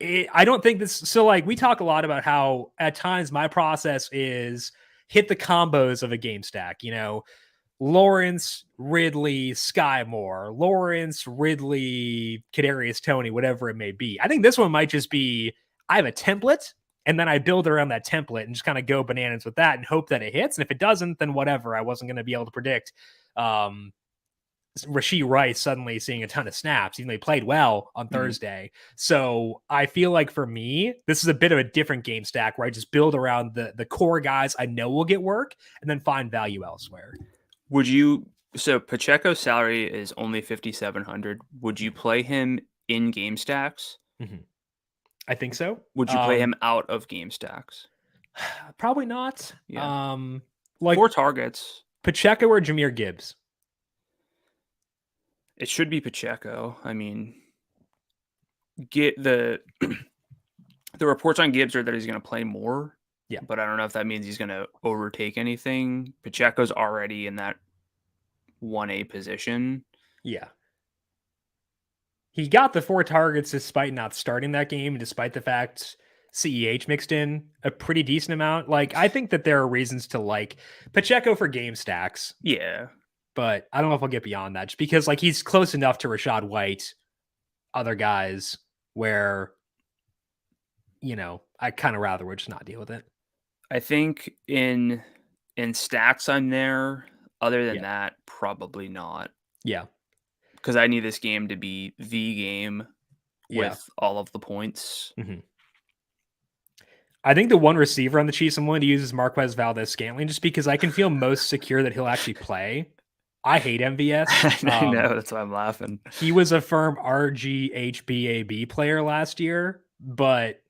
I don't think this. So like we talk a lot about how at times my process is hit the combos of a game stack, Lawrence, Ridley, Sky Moore, Lawrence, Ridley, Kadarius Toney, whatever it may be. I think this one might just be I have a template and then I build around that template and just kind of go bananas with that and hope that it hits. And if it doesn't, then whatever. I wasn't going to be able to predict Rashee Rice suddenly seeing a ton of snaps, even though he played well on Thursday. So I feel like for me, this is a bit of a different game stack where I just build around the core guys I know will get work and then find value elsewhere. So Pacheco's salary is only 5,700. Would you play him in game stacks? Mm-hmm. I think so. Would you play him out of game stacks? Probably not. Yeah. Like 4 targets. Pacheco or Jahmyr Gibbs? It should be Pacheco. I mean, get the reports on Gibbs are that he's going to play more. Yeah. But I don't know if that means he's going to overtake anything. Pacheco's already in that 1A position. Yeah. He got the 4 targets despite not starting that game, despite the fact CEH mixed in a pretty decent amount. Like, I think that there are reasons to like Pacheco for game stacks. Yeah. But I don't know if I'll get beyond that just because like he's close enough to Rachaad White, other guys where, I kind of rather would just not deal with it. I think in stacks I'm there. Other than that, probably not. Yeah. Because I need this game to be the game with all of the points. Mm-hmm. I think the one receiver on the Chiefs I'm willing to use is Marquez Valdez-Scantling, just because I can feel most secure that he'll actually play. I hate MVS. I know, that's why I'm laughing. He was a firm RGHBAB player last year, but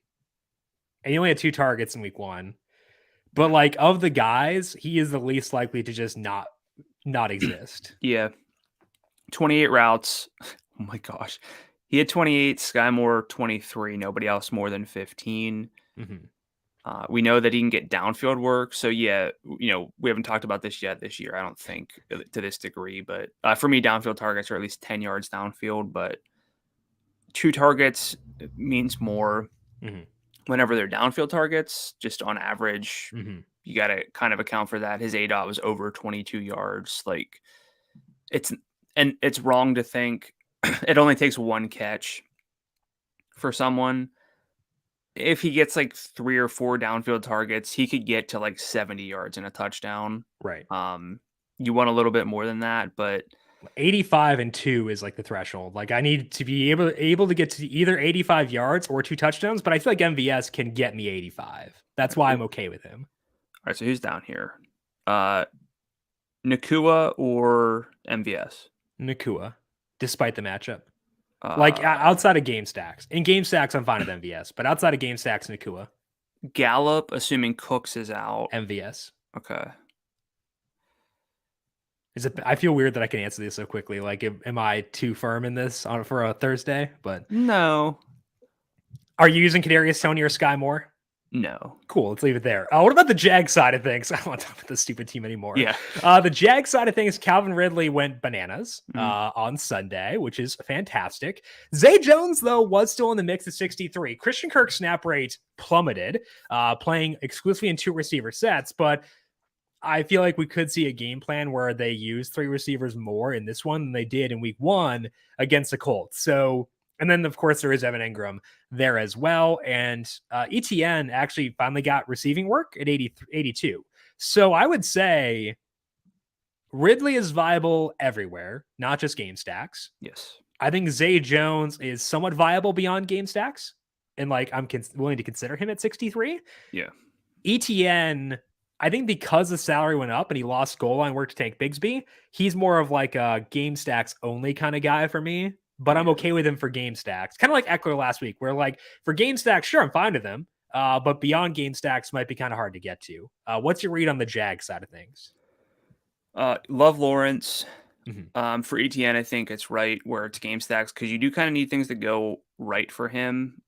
he only had 2 targets in week 1. But like of the guys, he is the least likely to just not exist. Yeah. 28 routes. Oh my gosh. He had 28, Sky Moore 23, nobody else more than 15. We know that he can get downfield work. So yeah, we haven't talked about this yet this year, I don't think, to this degree. But for me, downfield targets are at least 10 yards downfield. But 2 targets means more whenever they're downfield targets. Just on average, you got to kind of account for that. His ADOT was over 22 yards. Like it's wrong to think it only takes 1 catch for someone. If he gets like 3 or 4 downfield targets, he could get to like 70 yards and a touchdown. Right. You want a little bit more than that, but 85 and 2 is like the threshold. Like I need to be able to get to either 85 yards or 2 touchdowns, but I feel like MVS can get me 85. That's why I'm okay with him. All right, so who's down here? Nakua or MVS? Nakua, despite the matchup. Like outside of game stacks. In game stacks, I'm fine with MVS, but outside of game stacks, Nakua. Gallup, assuming Cooks is out. MVS. Okay. I feel weird that I can answer this so quickly. Like, am I too firm in this for a Thursday? But no. Are you using Kadarius Toney or Sky Moore? No. Cool. Let's leave it there. What about the Jag side of things? I don't want to talk about this stupid team anymore. Yeah. The Jag side of things, Calvin Ridley went bananas on Sunday, which is fantastic. Zay Jones, though, was still in the mix at 63. Christian Kirk's snap rate plummeted, playing exclusively in 2 receiver sets, but I feel like we could see a game plan where they use 3 receivers more in this one than they did in week 1 against the Colts. So, and then of course there is Evan Ingram there as well. And ETN actually finally got receiving work at 82. So I would say Ridley is viable everywhere, not just game stacks. Yes. I think Zay Jones is somewhat viable beyond game stacks. And like, I'm willing to consider him at 63. Yeah. ETN, I think because the salary went up and he lost goal line work to Tank Bigsby, he's more of like a game stacks only kind of guy for me, but I'm okay with him for game stacks. Kind of like Eckler last week, where like for game stacks, sure, I'm fine with him, but beyond game stacks might be kind of hard to get to. What's your read on the Jag side of things? Love Lawrence. For ETN, I think it's right where it's game stacks because you do kind of need things to go right for him.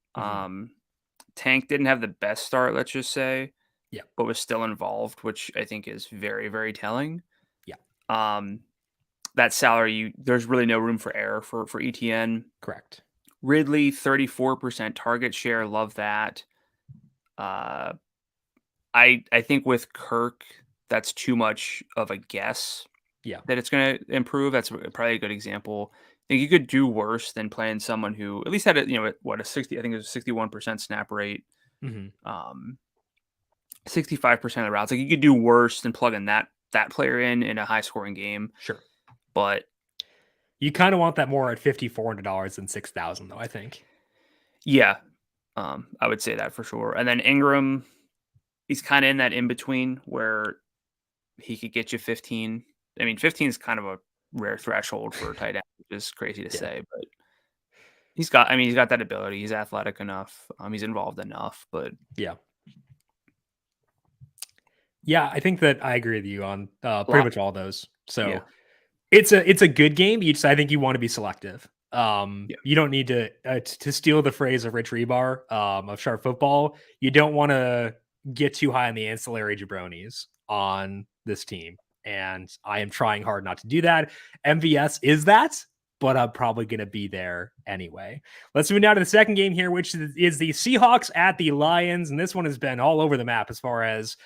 Tank didn't have the best start, let's just say. Yeah. But was still involved, which I think is very, very telling. Yeah. That salary, there's really no room for error for ETN. Correct. Ridley, 34% target share. Love that. I think with Kirk, that's too much of a guess. Yeah. That it's going to improve. That's probably a good example. I think you could do worse than playing someone who at least had a 60, I think it was a 61% snap rate. 65% of the routes. Like you could do worse than plugging that player in a high scoring game. Sure. But you kind of want that more at $5,400 than $6,000 though, I think. Yeah. I would say that for sure. And then Ingram, he's kind of in that in between where he could get you 15. I mean, 15 is kind of a rare threshold for a tight end, which is crazy to say, but he's got that ability. He's athletic enough. He's involved enough, but yeah, I think that I agree with you on pretty much all those. So it's a good game. I think you want to be selective. You don't need to steal the phrase of Rich Rebar of Sharp Football. You don't want to get too high on the ancillary jabronis on this team. And I am trying hard not to do that. MVS is that, but I'm probably going to be there anyway. Let's move now to the second game here, which is the Seahawks at the Lions. And this one has been all over the map as far as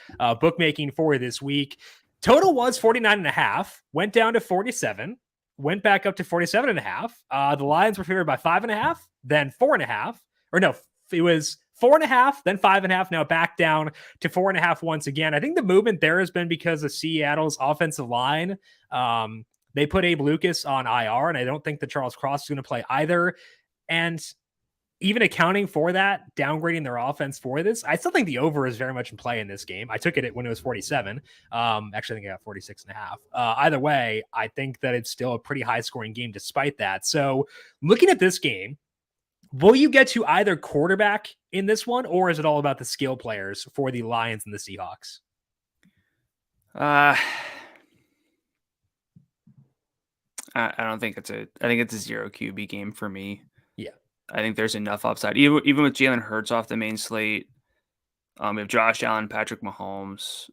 bookmaking for this week. Total was 49.5, went down to 47, went back up to 47.5. The Lions were favored by 5.5, then 4.5, or no, it was 4.5, then 5.5, now back down to 4.5 once again. I think the movement there has been because of Seattle's offensive line. They put Abe Lucas on IR, and I don't think that Charles Cross is going to play either. And even accounting for that, downgrading their offense for this, I still think the over is very much in play in this game. I took it when it was 47. Actually, I think I got 46 and a half. Either way, I think that it's still a pretty high scoring game despite that. So looking at this game, will you get to either quarterback in this one, or is it all about the skill players for the Lions and the Seahawks? I don't think it's I think it's a 0 QB game for me. Yeah. I think there's enough upside, even with Jalen Hurts off the main slate. We have Josh Allen, Patrick Mahomes,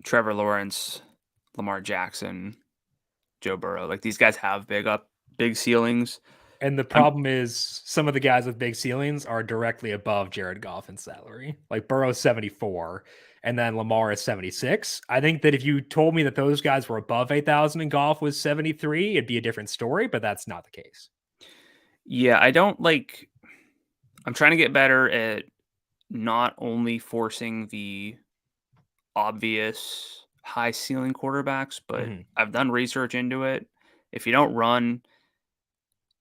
Trevor Lawrence, Lamar Jackson, Joe Burrow. Like, these guys have big ceilings. And the problem is some of the guys with big ceilings are directly above Jared Goff in salary. Like Burrow's 74 and then Lamar is 76. I think that if you told me that those guys were above 8,000 and Goff was 73, it'd be a different story, but that's not the case. Yeah, I'm trying to get better at not only forcing the obvious high ceiling quarterbacks, but I've done research into it. If you don't run,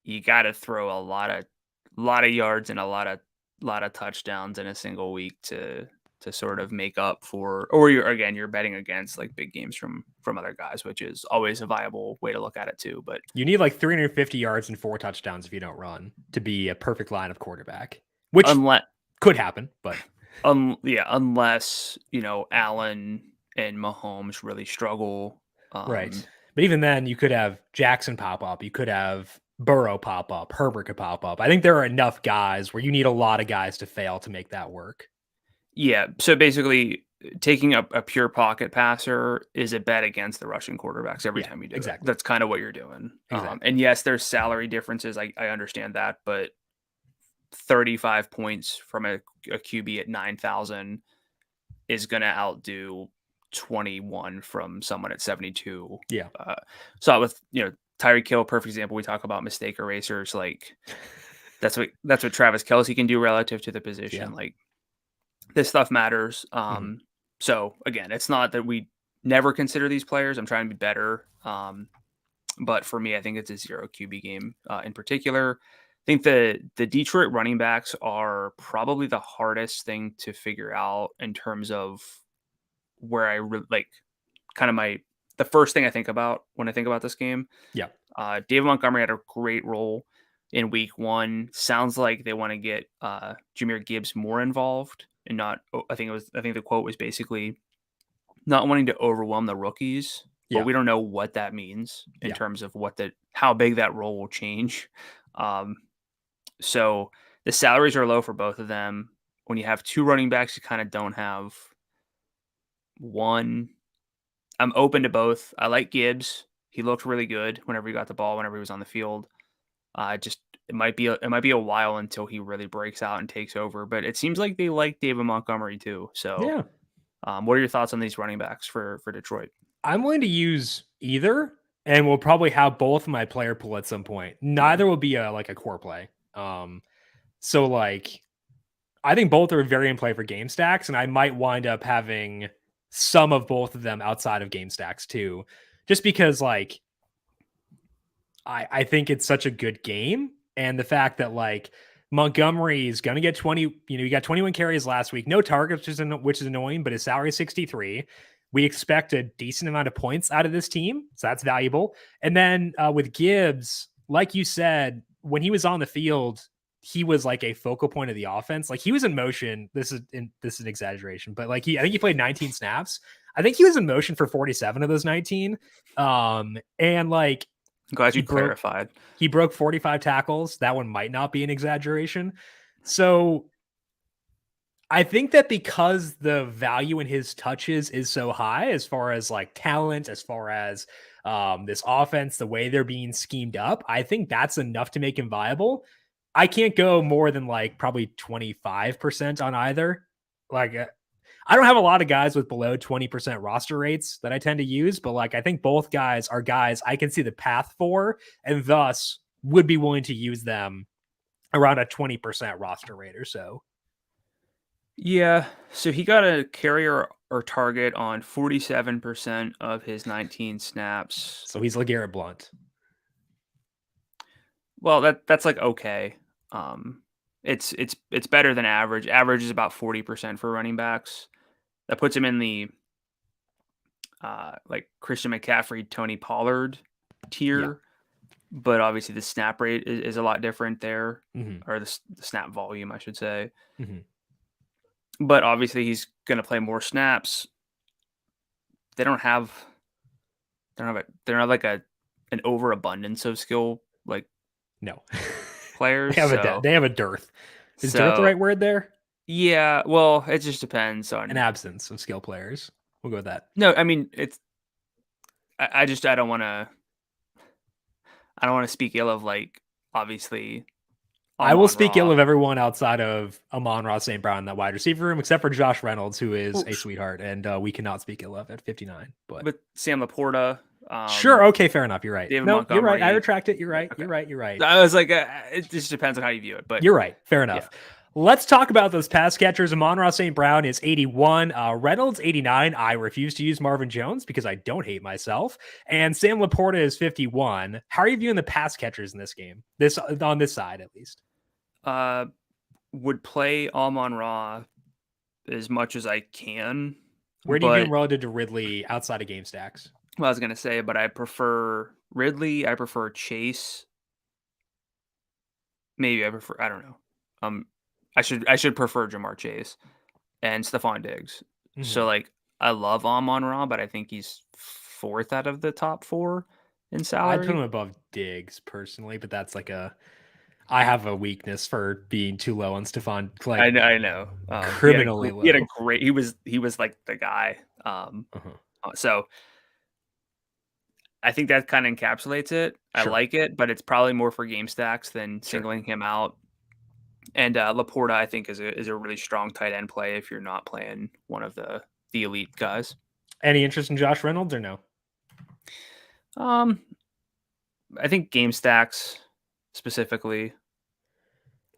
you got to throw a lot of yards and a lot of touchdowns in a single week to sort of make up for, or you're betting against like big games from other guys, which is always a viable way to look at it too. But you need like 350 yards and 4 touchdowns if you don't run to be a perfect line of quarterback, which could happen, but unless Allen and Mahomes really struggle, right. But even then, you could have Jackson pop up, you could have Burrow pop up, Herbert could pop up. I think there are enough guys where you need a lot of guys to fail to make that work. Yeah, so basically taking a pure pocket passer is a bet against the rushing quarterbacks every time you do it. That's kind of what you're doing. Exactly. And yes, there's salary differences. I understand that, but 35 points from a QB at 9,000 is going to outdo 21 from someone at 72. Yeah. So with, Tyreek Hill, perfect example. We talk about mistake erasers. Like that's what Travis Kelce can do relative to the position. Yeah. Like, this stuff matters. So again, it's not that we never consider these players. I'm trying to be better. But for me, I think it's a 0 QB game in particular. I think the Detroit running backs are probably the hardest thing to figure out in terms of where I the first thing I think about when I think about this game. Yeah. David Montgomery had a great role in week 1. Sounds like they want to get Jahmyr Gibbs more involved and not, I think the quote was basically not wanting to overwhelm the rookies, but we don't know what that means in terms of how big that role will change. So the salaries are low for both of them. When you have 2 running backs, you kind of don't have one. I'm open to both. I like Gibbs. He looked really good whenever he got the ball, whenever he was on the field. It might be a while until he really breaks out and takes over, but it seems like they like David Montgomery too. So, what are your thoughts on these running backs for Detroit? I'm willing to use either, and we'll probably have both my player pool at some point. Neither will be a core play. So like, I think both are very in play for game stacks, and I might wind up having some of both of them outside of game stacks too, just because like I think it's such a good game. And the fact that like Montgomery is going to get 20, he got 21 carries last week, no targets, which is annoying, but his salary is 63. We expect a decent amount of points out of this team. So that's valuable. And then with Gibbs, like you said, when he was on the field, he was like a focal point of the offense. Like he was in motion. This is an exaggeration, but like I think he played 19 snaps. I think he was in motion for 47 of those 19. And like, I'm glad you clarified. He broke 45 tackles. That one might not be an exaggeration. So I think that because the value in his touches is so high, as far as like talent, as far as this offense, the way they're being schemed up, I think that's enough to make him viable. I can't go more than like probably 25% on either. Like I don't have a lot of guys with below 20% roster rates that I tend to use, but like I think both guys are guys I can see the path for, and thus would be willing to use them around a 20% roster rate or so. Yeah. So he got a carrier or target on 47% of his 19 snaps. So he's LeGarrette Blount. Well, that's like okay. It's better than average. Average is about 40% for running backs. That puts him in the like Christian McCaffrey, Tony Pollard Yeah. tier, but obviously the snap rate is a lot different there, Hmm. or the snap volume, I should say. Hmm. But obviously he's going to play more snaps. They don't have they don't have like an overabundance of skill like No. players. So They have a dearth. Is dearth the so right word there? yeah, well, it just depends An on. absence of skill players. We'll go with that. No, I mean it's. I just I don't want to. I don't want to speak ill of like obviously I will Amon speak ill Ra. of everyone outside of Amon-Ra St. Brown in that wide receiver room, except for Josh Reynolds, who is Well, a sweetheart, and we cannot speak ill of at 59. But but Sam Laporta, sure, okay, fair enough. You're right. David No, you're right. I Montgomery. retract it. You're Yeah, right. okay. You're right. You're right. I was like, it just depends on how you view it, but You're right. Fair yeah. enough. Let's talk about those pass catchers. Amon-Ra St. Brown is 81. Reynolds, 89. I refuse to use Marvin Jones because I don't hate myself. And Sam Laporta is 51. How are you viewing the pass catchers in this game? This on this side, at least. Would play Amon Ra as much as I can, Where do you view but him relative to Ridley outside of game stacks? well, I was gonna say, but I prefer Ridley. I prefer Chase. Maybe I prefer. I don't know. Um, I should prefer Jamar Chase and Stephon Diggs. Mm-hmm. So like I love Amon Ra, but I think he's fourth out of the top four in I'd put him salary. above Diggs personally, but that's like I have a weakness for being too low on Stephon, like I know. criminally He had a low. great. He was like the guy. Uh-huh. So I think that kind of encapsulates it. I Sure, like it, but it's probably more for game stacks than sure. singling him out. And Laporta, I think, is a really strong tight end play if you're not playing one of the elite guys. Any interest in Josh Reynolds or no? Um, I think game stacks specifically.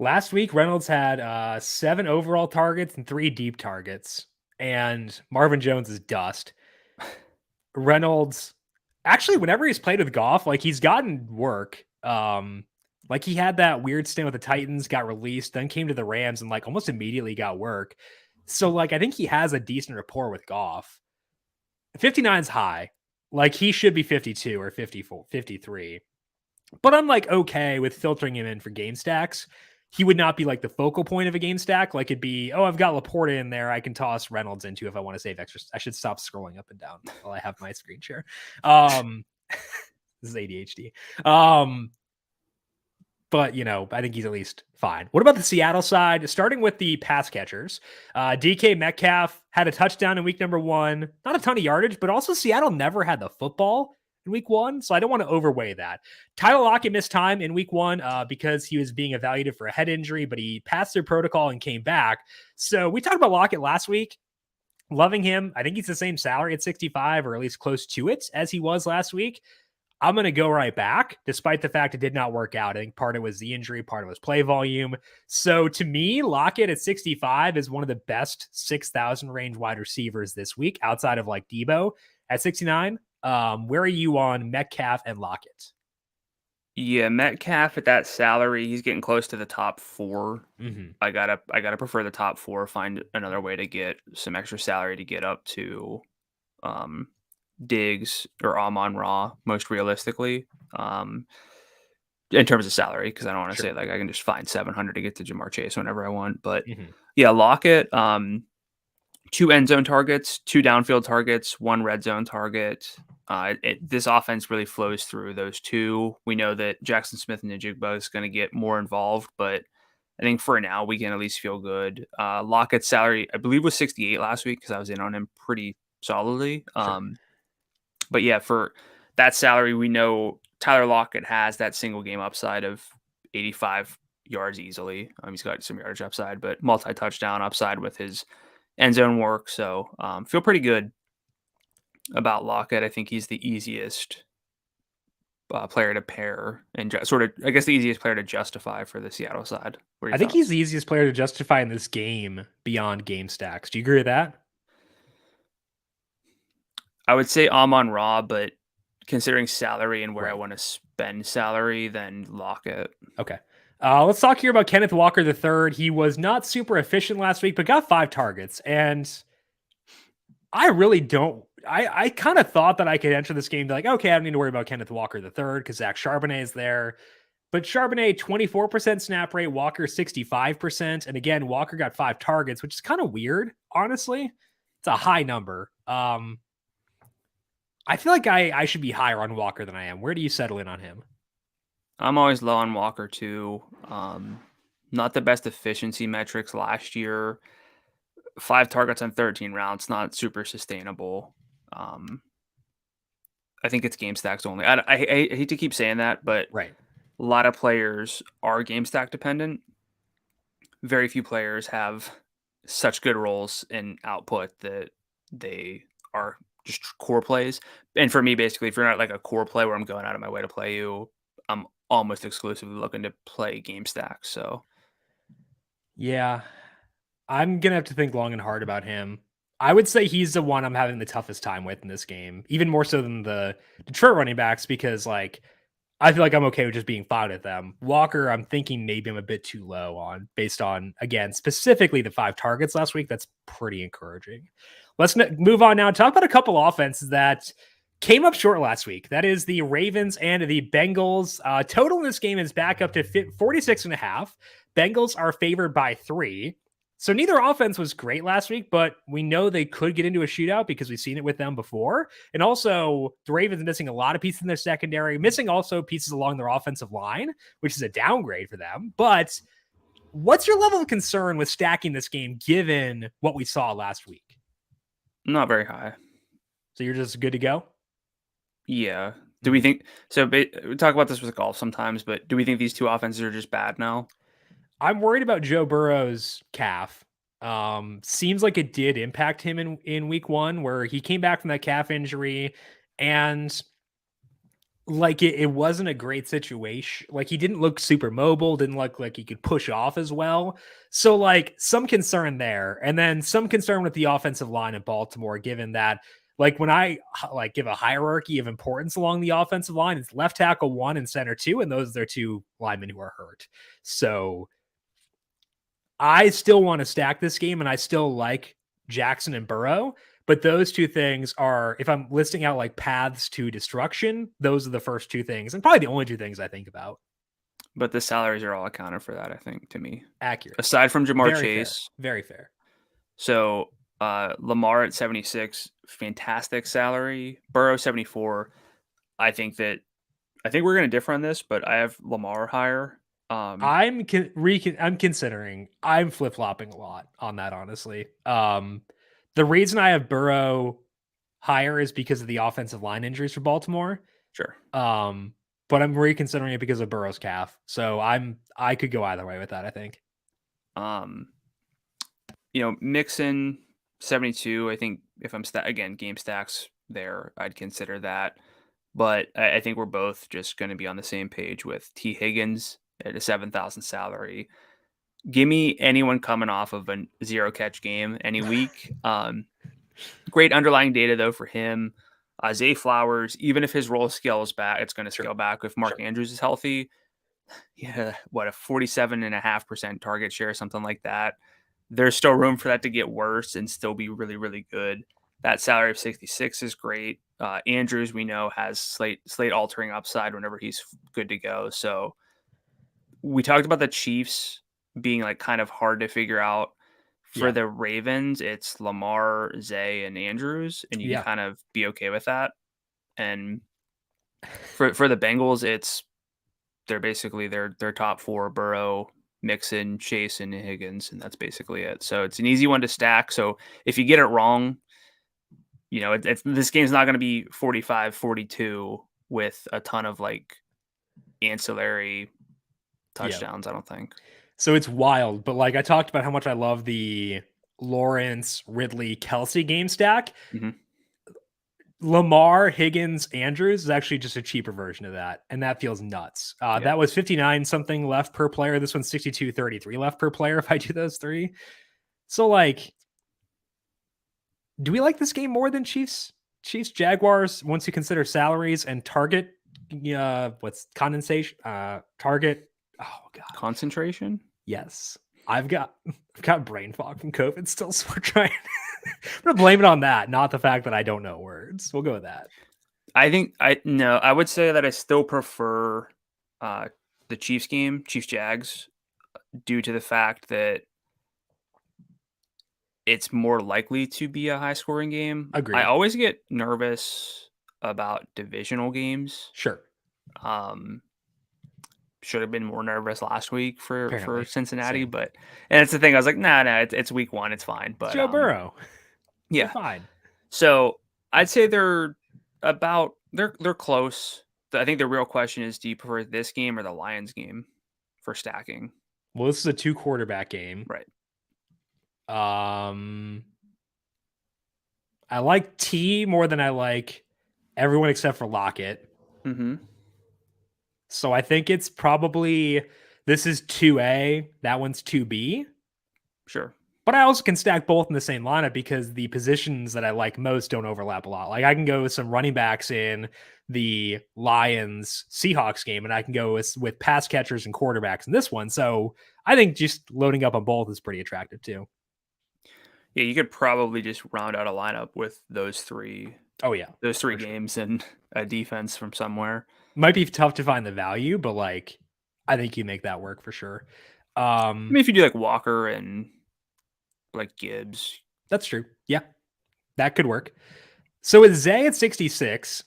Last week, Reynolds had 7 overall targets and 3 deep targets, and Marvin Jones is dust. Reynolds, actually, whenever he's played with Goff, like he's gotten work. Like he had that weird stint with the Titans, got released, then came to the Rams and like almost immediately got work. So like I think he has a decent rapport with Goff. 59 is high. Like he should be 52 or 54, 53. But I'm like okay with filtering him in for game stacks. He would not be like the focal point of a game stack. Like it'd be, oh, I've got Laporta in there. I can toss Reynolds into if I want to save extra. I should stop scrolling up and down while I have my screen share. This is ADHD. But I think he's at least fine. What about the Seattle side? Starting with the pass catchers, DK Metcalf had a touchdown in week number 1. Not a ton of yardage, but also Seattle never had the football in week 1, so I don't want to overweigh that. Tyler Lockett missed time in week 1 because he was being evaluated for a head injury, but he passed through protocol and came back. So we talked about Lockett last week. Loving him. I think he's the same salary at 65 or at least close to it as he was last week. I'm going to go right back, despite the fact it did not work out. I think part of it was the injury, part of it was play volume. So to me, Lockett at 65 is one of the best 6,000 range wide receivers this week, outside of like Debo at 69. Where are you on Metcalf and Lockett? Yeah, Metcalf at that salary, he's getting close to the top 4. Mm-hmm. I gotta prefer the top 4. Find another way to get some extra salary to get up to Diggs or Amon Ra most realistically. In terms of salary, because I don't want to say like I can just find 700 to get to Jamar Chase whenever I want. But yeah, Lockett, 2 end zone targets, 2 downfield targets, 1 red zone target. This offense really flows through those 2. We know that Jackson Smith and Njigba is going to get more involved, but I think for now we can at least feel good. Lockett's salary, I believe, was 68 last week because I was in on him pretty solidly. But yeah, for that salary, we know Tyler Lockett has that single game upside of 85 yards easily. He's got some yardage upside, but multi-touchdown upside with his end zone work. So feel pretty good about Lockett. I think he's the easiest player to pair and sort of, I guess, the easiest player to justify for the Seattle side. I think he's the easiest player to justify in this game beyond game stacks. Do you agree with that? I would say Amon Ra, but considering salary and where I Right. want to spend salary, then lock it. Okay. Let's talk here about Kenneth Walker III. He was not super efficient last week, but got 5 targets. And I really don't. I kind of thought that I could enter this game and be like, okay, I don't need to worry about Kenneth Walker III because Zach Charbonnet is there. But Charbonnet, 24% snap rate, Walker, 65%. And again, Walker got 5 targets, which is kind of weird, honestly. It's a high number. I feel like I should be higher on Walker than I am. Where do you settle in on him? I'm always low on Walker too. Not the best efficiency metrics last year. 5 targets on 13 rounds, not super sustainable. I think it's game stacks only. I hate to keep saying that, but Right. a lot of players are game stack dependent. Very few players have such good roles and output that they are just core plays. And for me, basically, if you're not like a core play where I'm going out of my way to play you, I'm almost exclusively looking to play game stacks. So Yeah. I'm going to have to think long and hard about him. I would say he's the one I'm having the toughest time with in this game, even more so than the Detroit running backs, because like I feel like I'm okay with just being fine with them. Walker, I'm thinking maybe I'm a bit too low on based on, again, specifically the 5 targets last week. That's pretty encouraging. Let's move on now and talk about a couple offenses that came up short last week. That is the Ravens and the Bengals. Total in this game is back up to 46.5. Bengals are favored by 3. So neither offense was great last week, but we know they could get into a shootout because we've seen it with them before. And also, the Ravens missing a lot of pieces in their secondary, missing also pieces along their offensive line, which is a downgrade for them. But what's your level of concern with stacking this game given what we saw last week? not very high. So you're just good to go? Yeah. Do we think so? We talk about this with golf sometimes, but do we think these two offenses are just bad now? I'm worried about Joe Burrow's calf. Seems like it did impact him in week 1, where he came back from that calf injury, and like it wasn't a great situation. Like he didn't look super mobile, didn't look like he could push off as well. So like some concern there, and then some concern with the offensive line in Baltimore, given that like when I like give a hierarchy of importance along the offensive line, it's left tackle 1 and center 2, and those are their 2 linemen who are hurt. So I still want to stack this game, and I still like Jackson and Burrow. But those 2 things are, if I'm listing out like paths to destruction, those are the first 2 things, and probably the only 2 things I think about. But the salaries are all accounted for that, I think, to me. Accurate. Aside from Jamar Very Chase. Fair. Very fair. So Lamar at 76, fantastic salary. Burrow 74. I think we're going to differ on this, but I have Lamar higher. I'm considering. I'm flip flopping a lot on that, honestly. The reason I have Burrow higher is because of the offensive line injuries for Baltimore. Sure. But I'm reconsidering it because of Burrow's calf. So I could go either way with that, I think. Mixon 72. I think if I'm again game stacks there, I'd consider that. But I think we're both just going to be on the same page with T. Higgins at a 7,000 salary. Give me anyone coming off of a 0 catch game any week. Great underlying data though for him. Zay Flowers, even if his role scales back, it's going to scale back if Mark Andrews is healthy. Yeah, what a 47.5% target share, something like that. There's still room for that to get worse and still be really, really good. That salary of 66 is great. Andrews, we know, has slate altering upside whenever he's good to go. So we talked about the Chiefs being like kind of hard to figure out. For the Ravens, it's Lamar, Zay, and Andrews, and you can kind of be okay with that. And for the Bengals, they're basically their top 4: Burrow, Mixon, Chase, and Higgins, and that's basically it. So it's an easy one to stack. So if you get it wrong, this game's not going to be 45-42 with a ton of like ancillary touchdowns, I don't think. So it's wild, but like I talked about how much I love the Lawrence, Ridley, Kelsey game stack. Mm-hmm. Lamar, Higgins, Andrews is actually just a cheaper version of that, and that feels nuts. That was 59 something left per player. This one's 62.33 left per player if I do those 3. So like, do we like this game more than Chiefs Chiefs, Jaguars, once you consider salaries and target, what's condensation? Target. Oh god, Concentration. yes. I've got brain fog from COVID still, so we're trying. I'm gonna blame it on that, not the fact that I don't know words. We'll go with that. I would say that I still prefer the Chiefs game, Chiefs Jags, due to the fact that it's more likely to be a high scoring game. Agreed. I always get nervous about divisional games. Sure. Should have been more nervous last week for Apparently. Cincinnati, Same. but and it's the thing. I was like, nah, it's week one, it's fine. But Joe Burrow. yeah, They're fine. So I'd say they're close. I think the real question is, do you prefer this game or the Lions game for stacking? Well, this is a 2 quarterback game. Right. I like T more than I like everyone except for Lockett. Mm-hmm. So I think it's probably, this is 2A, that one's 2B. Sure. But I also can stack both in the same lineup because the positions that I like most don't overlap a lot. Like I can go with some running backs in the Lions Seahawks game, and I can go with pass catchers and quarterbacks in this one. So I think just loading up on both is pretty attractive too. Yeah, you could probably just round out a lineup with those three. Oh yeah, those three games and a defense from somewhere. Might be tough to find the value, but like I think you make that work for sure. I mean, if you do like Walker and like Gibbs, that's true. Yeah, that could work. So with Zay at 66,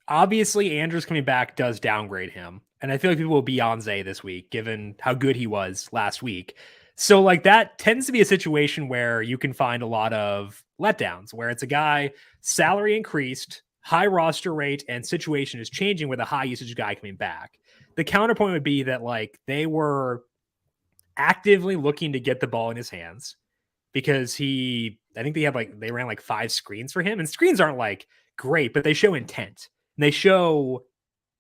obviously Andrews coming back does downgrade him. And I feel like people will be on Zay this week, given how good he was last week. So like that tends to be a situation where you can find a lot of letdowns, where it's a guy, salary increased, high roster rate, and situation is changing with a high usage guy coming back. The counterpoint would be that like they were actively looking to get the ball in his hands because I think they ran like 5 screens for him, and screens aren't like great, but they show intent. And they show,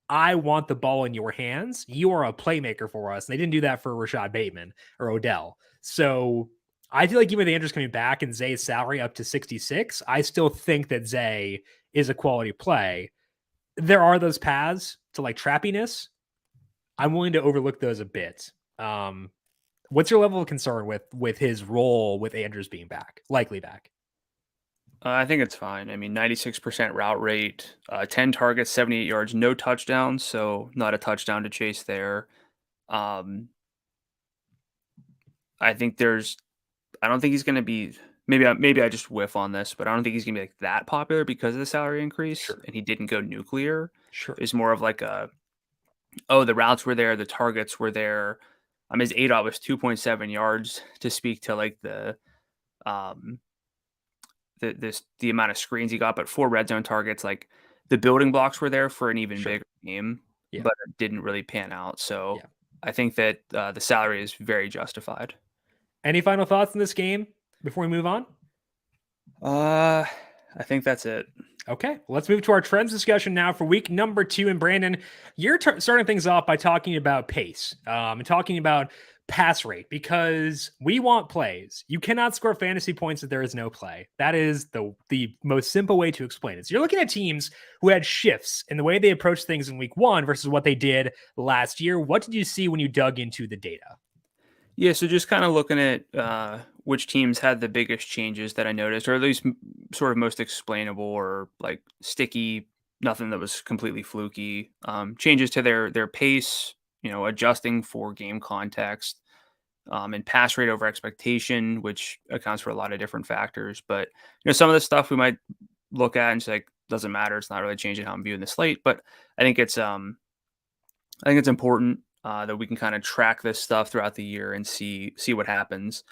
I want the ball in your hands. You are a playmaker for us. And they didn't do that for Rashad Bateman or Odell. So I feel like even with Andrews coming back and Zay's salary up to 66, I still think that Zay is a quality play. There are those paths to like trappiness. I'm willing to overlook those a bit. What's your level of concern with his role with Andrews being back, likely back? I think it's fine. I mean, 96% route rate, 10 targets, 78 yards, no touchdowns, so not a touchdown to chase there. I think I don't think he's going to be, maybe I just whiff on this, but I don't think he's going to be like that popular because of the salary increase. Sure. And he didn't go nuclear. Sure. It's more of like the routes were there, the targets were there. His ADOT was 2.7 yards to speak to like the amount of screens he got, but 4 red zone targets, like the building blocks were there for an even bigger game, but it didn't really pan out. So I think that the salary is very justified. Any final thoughts in this game before we move on? I think that's it. Okay, let's move to our trends discussion now for week number 2. And Brandon, you're starting things off by talking about pace and talking about pass rate, because we want plays. You cannot score fantasy points if there is no play. That is the most simple way to explain it. So you're looking at teams who had shifts in the way they approached things in week 1 versus what they did last year. What did you see when you dug into the data? Yeah, so just kind of looking at which teams had the biggest changes that I noticed, or at least sort of most explainable or like sticky, nothing that was completely fluky. Changes to their pace, adjusting for game context, and pass rate over expectation, which accounts for a lot of different factors. But some of the stuff we might look at and say like, doesn't matter. It's not really changing how I'm viewing the slate. But I think it's important that we can kind of track this stuff throughout the year and see what happens.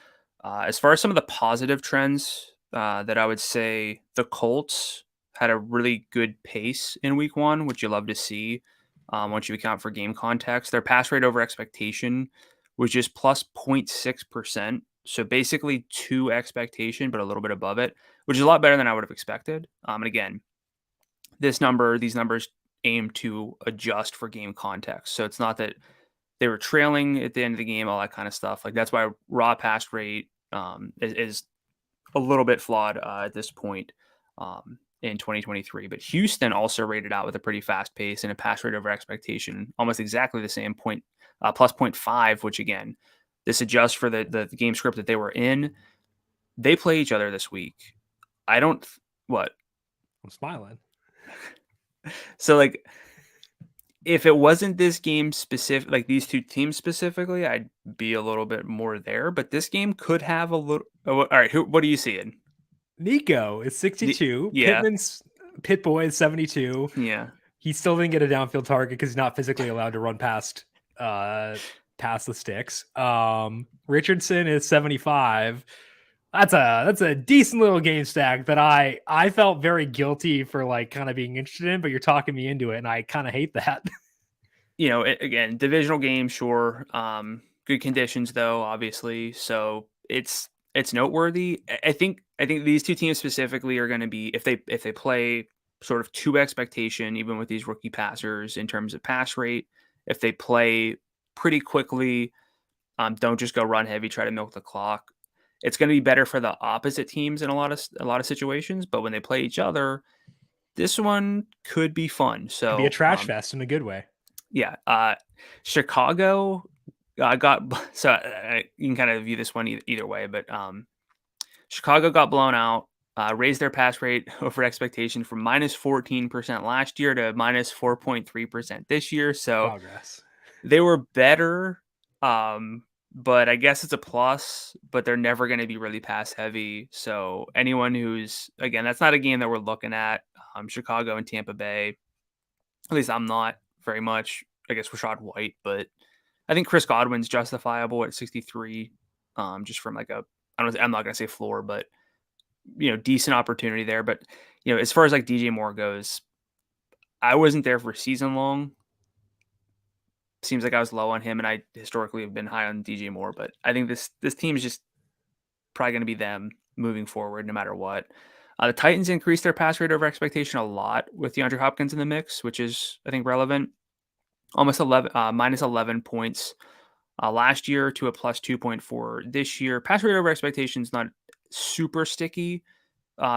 As far as some of the positive trends, that I would say the Colts had a really good pace in week 1, which you love to see once you account for game context. Their pass rate over expectation was just plus 0.6%. So basically 2 expectation, but a little bit above it, which is a lot better than I would have expected. And again, these numbers aim to adjust for game context. So it's not that they were trailing at the end of the game, all that kind of stuff. Like that's why raw pass rate is a little bit flawed at this point. in 2023. But Houston also rated out with a pretty fast pace and a pass rate over expectation, almost exactly the same point, plus 0.5, which again, this adjusts for the game script that they were in. They play each other this week. What? I'm smiling. So like, if it wasn't this game specific, like these two teams specifically, I'd be a little bit more there. But this game could have a little. Oh, all right, what are you seeing? Nico is 62. Yeah, Pit Boy is 72. yeah. He still didn't get a downfield target because he's not physically allowed to run past the sticks. Richardson is 75. That's a decent little game stack that I felt very guilty for like kind of being interested in, but you're talking me into it, and I kind of hate that. Again, divisional game, sure. Good conditions though, obviously. So it's noteworthy. I think these two teams specifically are going to be, if they play sort of to expectation, even with these rookie passers in terms of pass rate, if they play pretty quickly, don't just go run heavy, try to milk the clock. It's going to be better for the opposite teams in a lot of situations. But when they play each other, this one could be fun. So Could be a trash fest in a good way. Yeah. Chicago got, so you can kind of view this one either way, but Chicago got blown out, raised their pass rate over expectation from minus 14% last year to minus 4.3% this year. So Progress. They were better, but I guess it's a plus, but they're never going to be really pass heavy. So anyone again, that's not a game that we're looking at. Chicago and Tampa Bay, at least I'm not very much. I guess Rashad White, but I think Chris Godwin's justifiable at 63, just from like I'm not going to say floor, but decent opportunity there. But as far as like DJ Moore goes, I wasn't there for season long. Seems like I was low on him, and I historically have been high on DJ Moore. But I think this team is just probably going to be them moving forward, no matter what. The Titans increased their pass rate over expectation a lot with DeAndre Hopkins in the mix, which is, I think, relevant. Almost minus 11 points last year to a plus 2.4 this year. Pass rate over expectation is not super sticky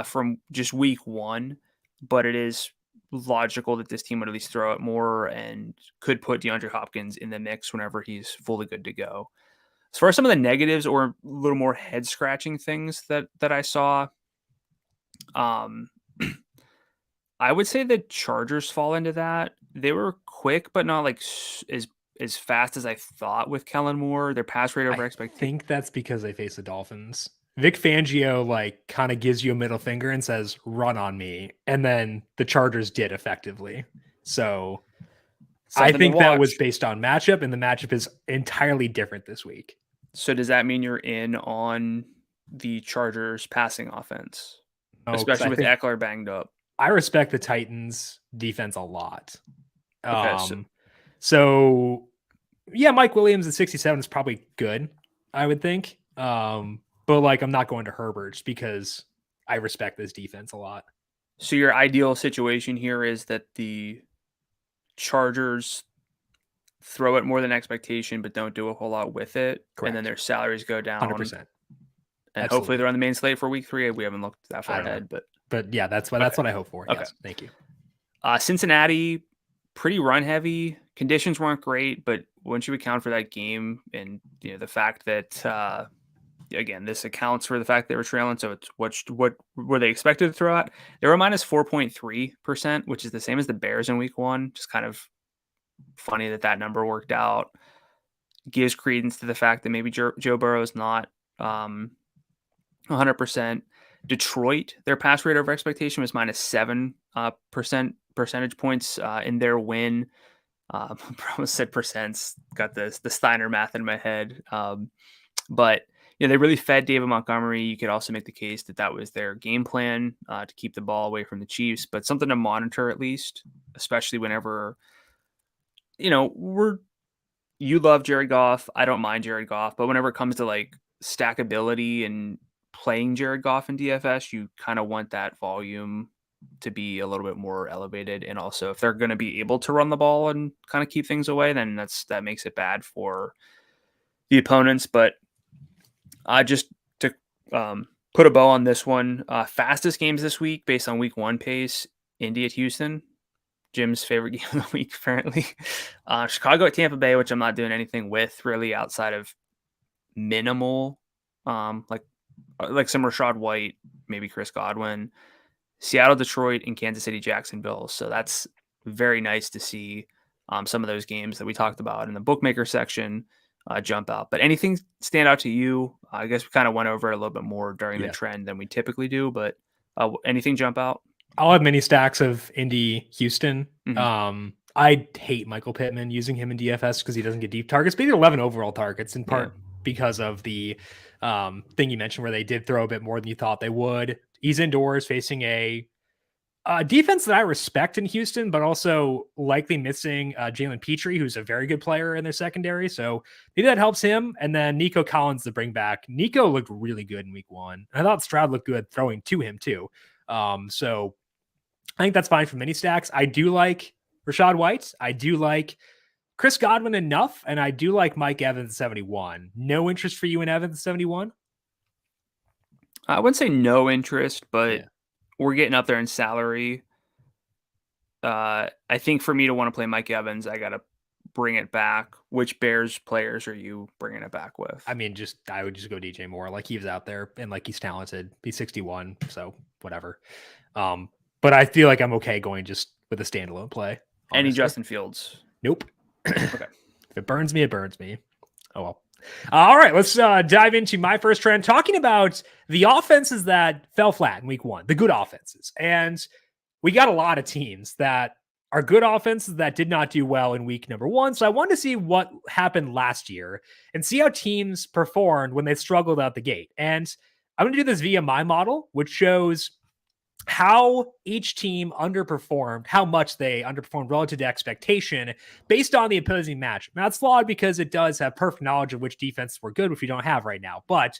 from just week one, but it is logical that this team would at least throw it more and could put DeAndre Hopkins in the mix whenever he's fully good to go. As far as some of the negatives or a little more head scratching things that I saw, I would say the Chargers fall into that. They were quick, but not like as fast as I thought with Kellen Moore. Their pass rate over expectation. I think that's because they face the Dolphins. Vic Fangio like kind of gives you a middle finger and says, "Run on me," and then the Chargers did effectively. So I think that was based on matchup, and the matchup is entirely different this week. So does that mean you're in on the Chargers passing offense, especially with Eckler banged up? I respect the Titans defense a lot. Okay, so yeah, Mike Williams at 67 is probably good, I would think. But like, I'm not going to Herbert just because I respect this defense a lot. So your ideal situation here is that the Chargers throw it more than expectation, but don't do a whole lot with it. Correct. And then their salaries go down 100%. And absolutely. Hopefully they're on the main slate for week 3. We haven't looked that far ahead, but yeah, that's what I hope for. Okay. Yes, thank you. Cincinnati, pretty run heavy. Conditions weren't great, but once you account for that game and the fact that again, this accounts for the fact they were trailing, so it's what were they expected to throw at? They were minus 4.3%, which is the same as the Bears in week 1. Just kind of funny that number worked out. Gives credence to the fact that maybe Joe Burrow is not 100%. Detroit, their pass rate over expectation was minus 7 percentage points in their win. I almost said percents. Got the Steiner math in my head. But they really fed David Montgomery. You could also make the case that was their game plan to keep the ball away from the Chiefs, but something to monitor at least, especially whenever, you love Jared Goff. I don't mind Jared Goff, but whenever it comes to like stackability and playing Jared Goff in DFS, you kind of want that volume to be a little bit more elevated. And also if they're going to be able to run the ball and kind of keep things away, then that makes it bad for the opponents. But just to put a bow on this one. Fastest games this week based on week 1 pace. Indy at Houston. Jim's favorite game of the week, apparently. Chicago at Tampa Bay, which I'm not doing anything with really outside of minimal, like some Rashad White, maybe Chris Godwin. Seattle, Detroit, and Kansas City, Jacksonville. So that's very nice to see some of those games that we talked about in the bookmaker section jump out. But anything stand out to you? I guess we kind of went over it a little bit more during the trend than we typically do, but anything jump out? I'll have mini stacks of Indy Houston. Mm-hmm. I hate Michael Pittman using him in DFS because he doesn't get deep targets, but he did 11 overall targets in part because of the thing you mentioned where they did throw a bit more than you thought they would. He's indoors facing a defense that I respect in Houston, but also likely missing Jalen Petrie, who's a very good player in their secondary. So maybe that helps him. And then Nico Collins to bring back. Nico looked really good in week 1. I thought Stroud looked good throwing to him too. So I think that's fine for mini stacks. I do like Rashad White. I do like Chris Godwin enough. And I do like Mike Evans 71. No interest for you in Evans 71? I wouldn't say no interest, but we're getting up there in salary. I think for me to want to play Mike Evans, I got to bring it back. Which Bears players are you bringing it back with? I mean, I would just go DJ Moore. Like, he was out there and like he's talented. He's 61, so whatever. But I feel like I'm okay going just with a standalone play. Honestly. Any Justin Fields? Nope. Okay. If it burns me, it burns me. Oh well. All right, let's dive into my first trend, talking about the offenses that fell flat in week 1, the good offenses. And we got a lot of teams that are good offenses that did not do well in week number 1. So I wanted to see what happened last year and see how teams performed when they struggled out the gate. And I'm going to do this via my model, which shows how each team underperformed, how much they underperformed relative to expectation based on the opposing match. Now, it's flawed because it does have perfect knowledge of which defenses were good, which we don't have right now, but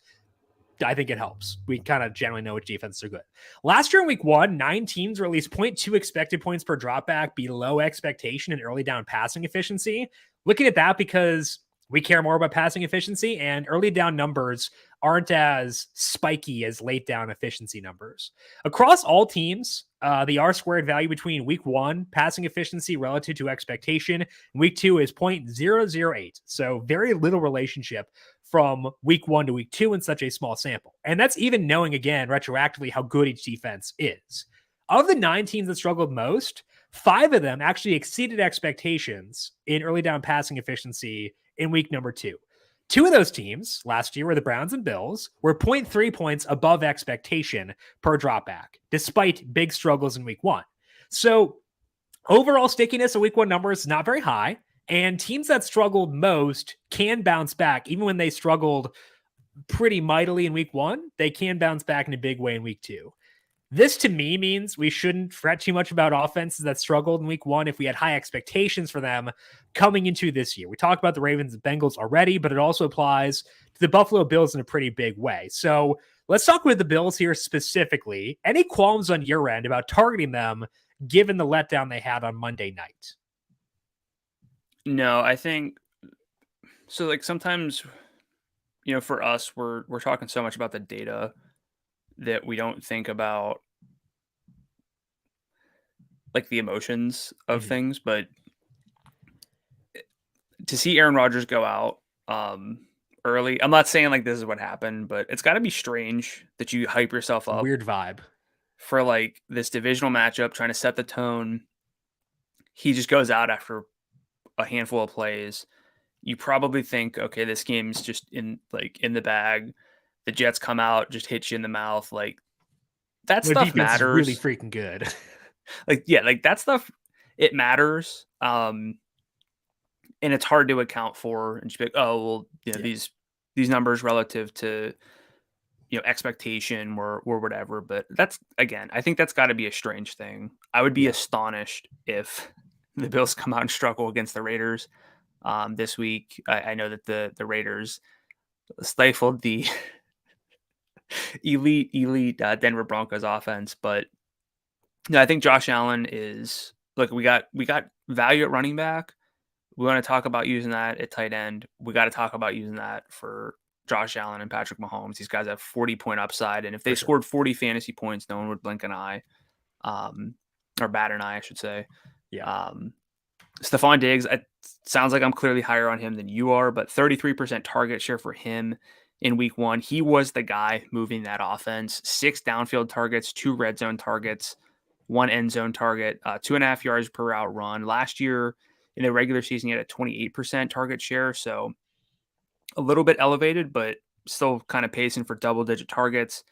I think it helps. We kind of generally know which defenses are good. Last year in week 1, 9 teams were at least 0.2 expected points per dropback below expectation in early down passing efficiency. Looking at that because we care more about passing efficiency, and early down numbers aren't as spiky as late down efficiency numbers. Across all teams, the R-squared value between week 1 passing efficiency relative to expectation and week 2 is 0.008. So very little relationship from week 1 to week 2 in such a small sample. And that's even knowing, again, retroactively how good each defense is. Of the 9 teams that struggled most, 5 of them actually exceeded expectations in early down passing efficiency in week number 2. 2 of those teams last year were the Browns and Bills, were 0.3 points above expectation per dropback, despite big struggles in week 1. So overall stickiness of week 1 numbers is not very high, and teams that struggled most can bounce back. Even when they struggled pretty mightily in week 1, they can bounce back in a big way in week 2. This to me means we shouldn't fret too much about offenses that struggled in week 1 if we had high expectations for them coming into this year. We talked about the Ravens and Bengals already, but it also applies to the Buffalo Bills in a pretty big way. So let's talk with the Bills here specifically. Any qualms on your end about targeting them given the letdown they had on Monday night? No, I think so. Like sometimes, for us, we're talking so much about the data that we don't think about like the emotions of things. But to see Aaron Rodgers go out early, I'm not saying like this is what happened, but it's got to be strange that you hype yourself up. Weird vibe for like this divisional matchup, trying to set the tone. He just goes out after a handful of plays. You probably think, okay, this game's just in the bag. The Jets come out, just hit you in the mouth. Like that stuff matters. Really freaking good. like that stuff, it matters. And it's hard to account for and just be like, oh, well, these numbers relative to expectation or whatever. But that's, again, I think that's got to be a strange thing. I would be astonished if the Bills come out and struggle against the Raiders this week. I know that the Raiders stifled the elite Denver Broncos offense, but I think Josh Allen is, look, we got value at running back. We want to talk about using that at tight end. We got to talk about using that for Josh Allen and Patrick Mahomes. These guys have 40-point upside, and if they For sure. scored 40 fantasy points, no one would blink an eye, or bat an eye, I should say. Yeah. Stephon Diggs, it sounds like I'm clearly higher on him than you are, but 33% target share for him in week 1. He was the guy moving that offense. 6 downfield targets, 2 red zone targets, 1 end zone target, 2.5 yards per route run. Last year in the regular season, he had a 28% target share, so a little bit elevated, but still kind of pacing for double-digit targets.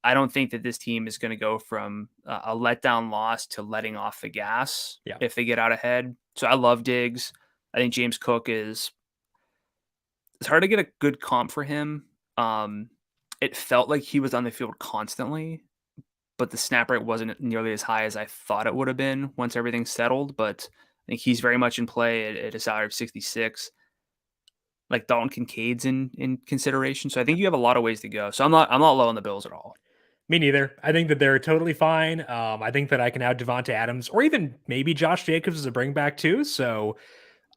I don't think that this team is going to go from a letdown loss to letting off the gas if they get out ahead. So I love Diggs. I think James Cook it's hard to get a good comp for him. It felt like he was on the field constantly, but the snap rate wasn't nearly as high as I thought it would have been once everything settled. But I think he's very much in play at a salary of 66. Like Dalton Kincaid's in consideration. So I think you have a lot of ways to go. So I'm not low on the Bills at all. Me neither. I think that they're totally fine. I think that I can add Devonta Adams or even maybe Josh Jacobs as a bring back too. So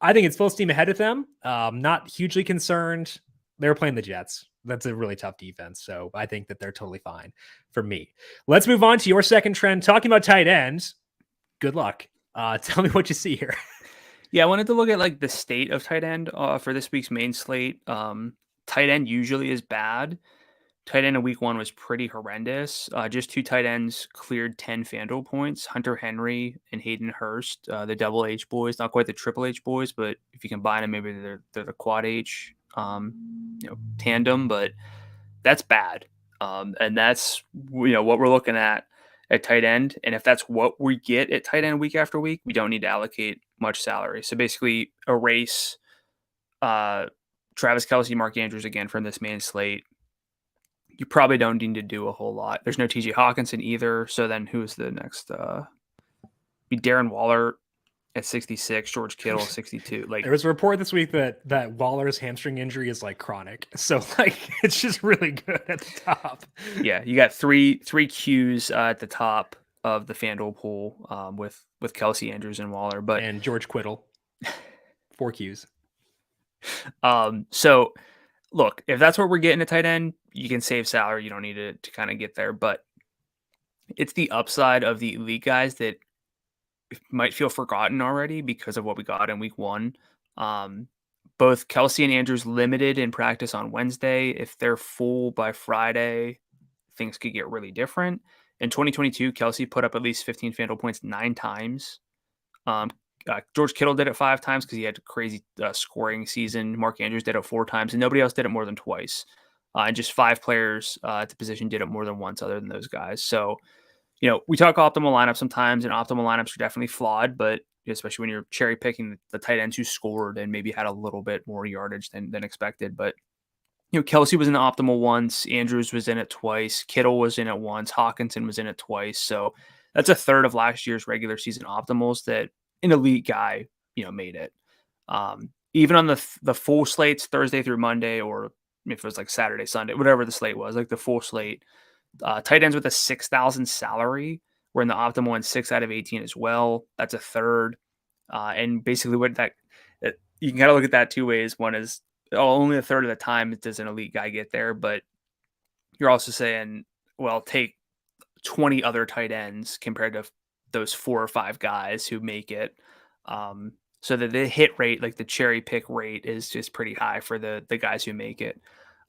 I think it's full steam ahead of them. Not hugely concerned. They're playing the Jets. That's a really tough defense. So I think that they're totally fine for me. Let's move on to your second trend. Talking about tight ends. Good luck. Tell me what you see here. Yeah, I wanted to look at like the state of tight end for this week's main slate. Tight end usually is bad. Tight end in week 1 was pretty horrendous. Just 2 tight ends cleared 10 FanDuel points. Hunter Henry and Hayden Hurst, the double H boys, not quite the triple H boys, but if you combine them, maybe they're the quad H tandem, but that's bad. And that's what we're looking at tight end. And if that's what we get at tight end week after week, we don't need to allocate much salary. So basically erase Travis Kelce, Mark Andrews again from this main slate. You probably don't need to do a whole lot. There's no TJ Hawkinson either. So then who's the next? Be Darren Waller at 66, George Kittle 62. Like there was a report this week that Waller's hamstring injury is like chronic. So like it's just really good at the top. Yeah, you got three Qs at the top of the FanDuel pool with Kelce, Andrews, and Waller, and George Kittle. 4 Qs. So look, if that's what we're getting at tight end, you can save salary. You don't need to kind of get there, but it's the upside of the elite guys that might feel forgotten already because of what we got in week 1. Both Kelce and Andrews limited in practice on Wednesday. If they're full by Friday, things could get really different. In 2022, Kelce put up at least 15 FanDuel points 9 times. George Kittle did it 5 times because he had a crazy scoring season. Mark Andrews did it 4 times, and nobody else did it more than twice. And just 5 players at the position did it more than once other than those guys. So, we talk optimal lineups sometimes, and optimal lineups are definitely flawed, but especially when you're cherry picking the tight ends who scored and maybe had a little bit more yardage than expected. But, Kelce was in the optimal once. Andrews was in it twice. Kittle was in it once. Hawkinson was in it twice. So that's a third of last year's regular season optimals that an elite guy, made it. Even on the full slates Thursday through Monday, or if it was like Saturday, Sunday, whatever the slate was, like the full slate, tight ends with a 6,000 salary were in the optimal in 6 out of 18 as well. That's a third. And basically what you can kind of look at that 2 ways. One is only a third of the time does an elite guy get there, but you're also saying, well, take 20 other tight ends compared to those 4 or 5 guys who make it. So that the hit rate, like the cherry pick rate, is just pretty high for the guys who make it.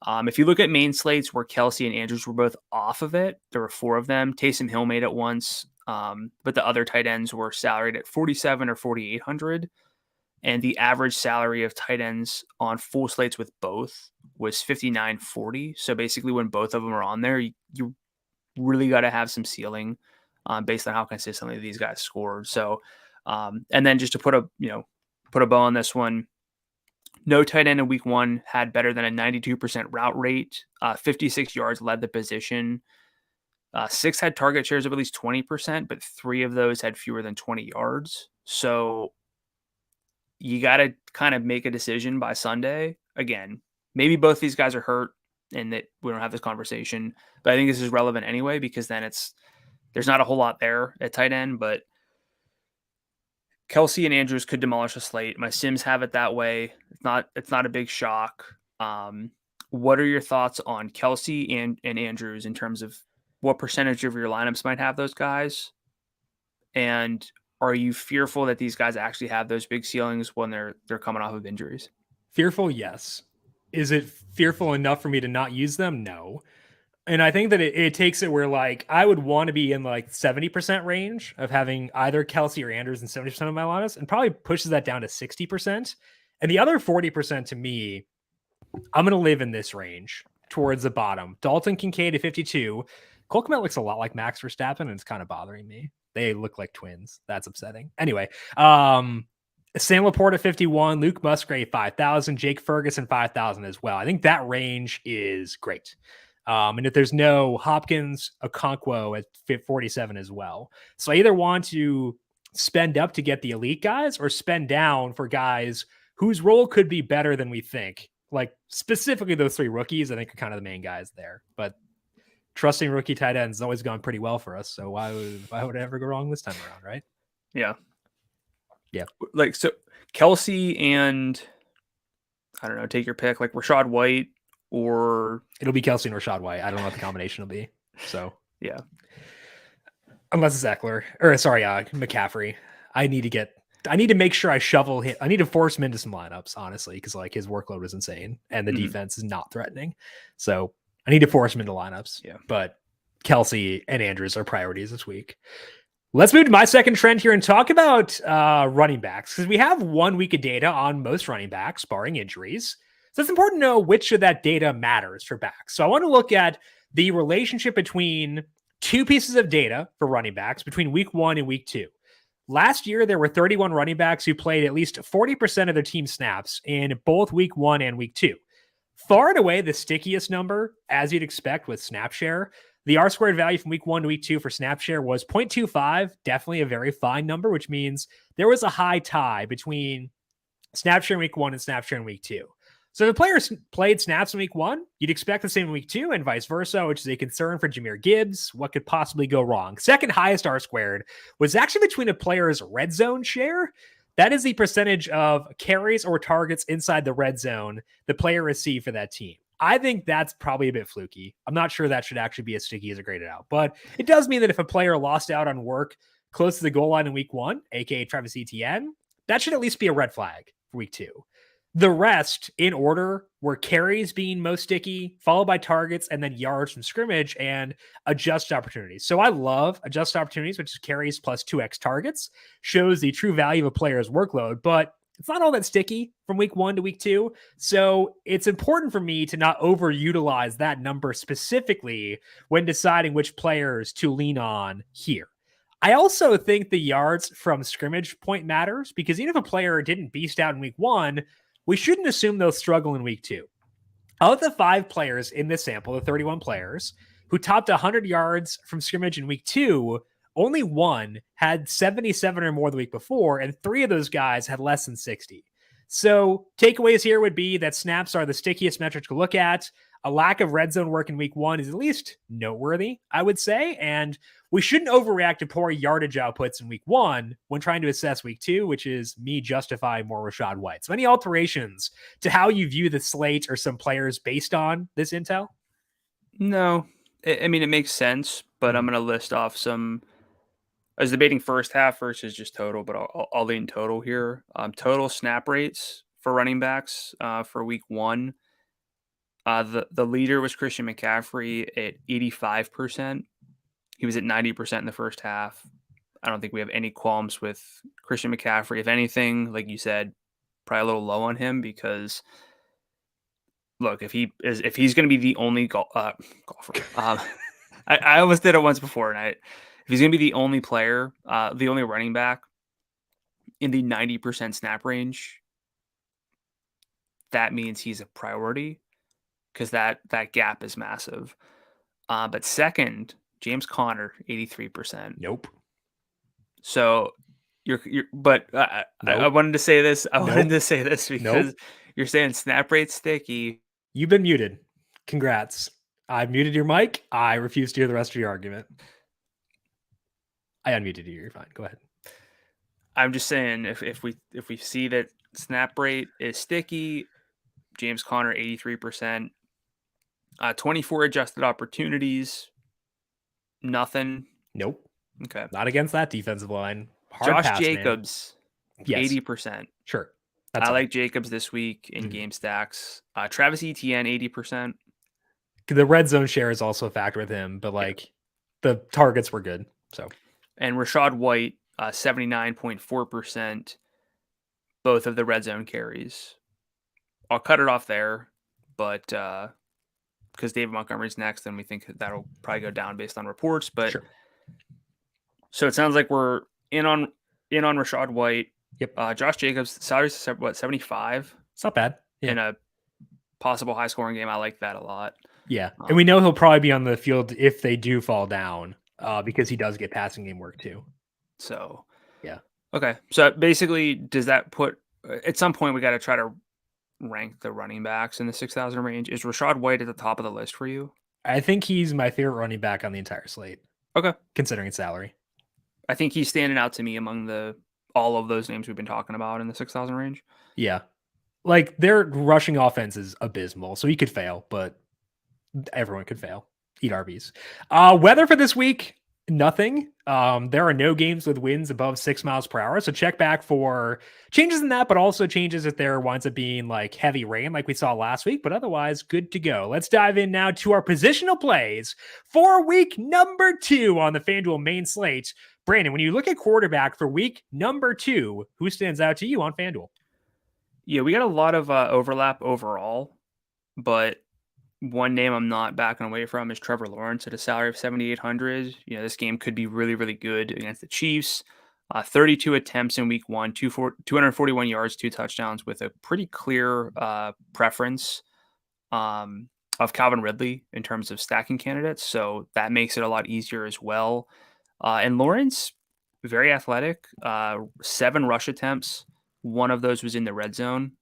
If you look at main slates where Kelce and Andrews were both off of it, there were 4 of them. Taysom Hill made it once, but the other tight ends were salaried at 4,700 or 4,800. And the average salary of tight ends on full slates with both was 5,940. So basically when both of them are on there, you really got to have some ceiling based on how consistently these guys scored. So, and then just to put a bow on this one, no tight end in week 1 had better than a 92% route rate. 56 yards led the position. 6 had target shares of at least 20%, but 3 of those had fewer than 20 yards. So you got to kind of make a decision by Sunday. Again, maybe both these guys are hurt and that we don't have this conversation, but I think this is relevant anyway, because then there's not a whole lot there at tight end, but Kelce and Andrews could demolish a slate. My Sims have it that way. It's not a big shock. what are your thoughts on Kelsey and Andrews in terms of what percentage of your lineups might have those guys? And are you fearful that these guys actually have those big ceilings when they're coming off of injuries? Fearful, yes. Is it fearful enough for me to not use them? No. And I think that it takes it where like I would want to be in like 70% range of having either Kelsey or Andrews in 70% of my lineups, and probably pushes that down to 60%. And the other 40% to me, I'm going to live in this range towards the bottom. Dalton Kincaid at 52. Cole Kmet looks a lot like Max Verstappen, and it's kind of bothering me. They look like twins. That's upsetting. Anyway, Sam Laporte at 51, Luke Musgrave 5,000, Jake Ferguson 5,000 as well. I think that range is great. And if there's no Hopkins, Okonkwo at 47 as well. So I either want to spend up to get the elite guys or spend down for guys whose role could be better than we think. Like specifically those three rookies, I think are kind of the main guys there. But trusting rookie tight ends has always gone pretty well for us. So why would it ever go wrong this time around, right? Yeah. Yeah. Like, so Kelsey and I don't know, take your pick, like Rachaad White or it'll be Kelsey and Rachaad White. I don't know what the combination will be. So yeah. Unless it's Eckler or sorry, McCaffrey. I need to make sure I shovel him. I need to force him into some lineups, honestly, because like his workload is insane and the defense is not threatening. So I need to force him into lineups. Yeah. But Kelsey and Andrews are priorities this week. Let's move to my second trend here and talk about running backs, because we have 1 week of data on most running backs, barring injuries. So it's important to know which of that data matters for backs. So I want to look at the relationship between two pieces of data for running backs between week 1 and week 2. Last year, there were 31 running backs who played at least 40% of their team snaps in both week 1 and week 2. Far and away the stickiest number, as you'd expect with snap share. The R squared value from week 1 to week 2 for snap share was 0.25, definitely a very fine number, which means there was a high tie between snap share in week 1 and snap share in week 2. So if the players played snaps in week 1, you'd expect the same in week 2 and vice versa, which is a concern for Jahmyr Gibbs. What could possibly go wrong? Second highest R squared was actually between a player's red zone share. That is the percentage of carries or targets inside the red zone the player received for that team. I think that's probably a bit fluky. I'm not sure that should actually be as sticky as it graded out, but it does mean that if a player lost out on work close to the goal line in week 1, aka Travis Etienne, that should at least be a red flag for week 2. The rest in order were carries being most sticky, followed by targets, and then yards from scrimmage and adjusted opportunities. So I love adjusted opportunities, which is carries plus 2x targets, shows the true value of a player's workload, but it's not all that sticky from week 1 to week 2. So it's important for me to not overutilize that number specifically when deciding which players to lean on here. I also think the yards from scrimmage point matters, because even if a player didn't beast out in week 1, we shouldn't assume they'll struggle in week 2. Of the 5 players in this sample, the 31 players, who topped 100 yards from scrimmage in week 2, only 1 had 77 or more the week before, and 3 of those guys had less than 60. So takeaways here would be that snaps are the stickiest metric to look at. A lack of red zone work in week 1 is at least noteworthy, I would say, and we shouldn't overreact to poor yardage outputs in week 1 when trying to assess week 2, which is me justifying more Rachaad White. So any alterations to how you view the slate or some players based on this intel? No. I mean, it makes sense, but I'm going to list off some. I was debating first half versus just total, but I'll lean total here. Total snap rates for running backs for week 1. The leader was Christian McCaffrey at 85%. He was at 90% in the first half. I don't think we have any qualms with Christian McCaffrey. If anything, like you said, probably a little low on him, because look, if he's going to be the only golfer, I almost did it once before, and if he's going to be the only player, the only running back in the 90% snap range, that means he's a priority, because that gap is massive. But second, James Conner, 83%. Nope. So but Nope. I wanted to say this. I Nope. wanted to say this because you're saying snap rate sticky. You've been muted. Congrats. I've muted your mic. I refuse to hear the rest of your argument. I unmuted you. You're fine. Go ahead. I'm just saying, if we see that snap rate is sticky, James Conner 83%, 24 adjusted opportunities. Nothing. Nope. Okay. Not against that defensive line. Hard Josh pass, man. Jacobs, Yes. 80%. Sure. That's I fine. like Jacobs this week in game stacks. Travis Etienne, 80%. The red zone share is also a factor with him, but like the targets were good. So, and Rachaad White, 79.4%, both of the red zone carries. I'll cut it off there, but because David Montgomery's next, and we think that'll probably go down based on reports. But sure. So it sounds like we're in on Rachaad White. Yep. Josh Jacobs, salary's what, 75? It's not bad. Yeah. In a possible high scoring game. I like that a lot. Yeah. And we know he'll probably be on the field if they do fall down, because he does get passing game work too. So, yeah. Okay. So basically, does that put at some point we got to try to rank the running backs in the 6,000 range? Is Rachaad White at the top of the list for you? I think he's my favorite running back on the entire slate. Okay. Considering his salary. I think he's standing out to me among all of those names we've been talking about in the 6,000 range. Yeah. Like their rushing offense is abysmal, so he could fail, but everyone could fail. Eat RBs. Weather for this week, nothing. There are no games with winds above 6 miles per hour. So check back for changes in that, but also changes if there winds up being like heavy rain like we saw last week. But otherwise, good to go. Let's dive in now to our positional plays for week number 2 on the FanDuel main slate. Brandon, when you look at quarterback for week number 2, who stands out to you on FanDuel? Yeah, we got a lot of overlap overall, but one name I'm not backing away from is Trevor Lawrence at a salary of 7,800. This game could be really, really good against the Chiefs. 32 attempts in week 1, 241 yards, 2 touchdowns, with a pretty clear preference of Calvin Ridley in terms of stacking candidates. So that makes it a lot easier as well. And Lawrence, very athletic, 7 rush attempts. One of those was in the red zone,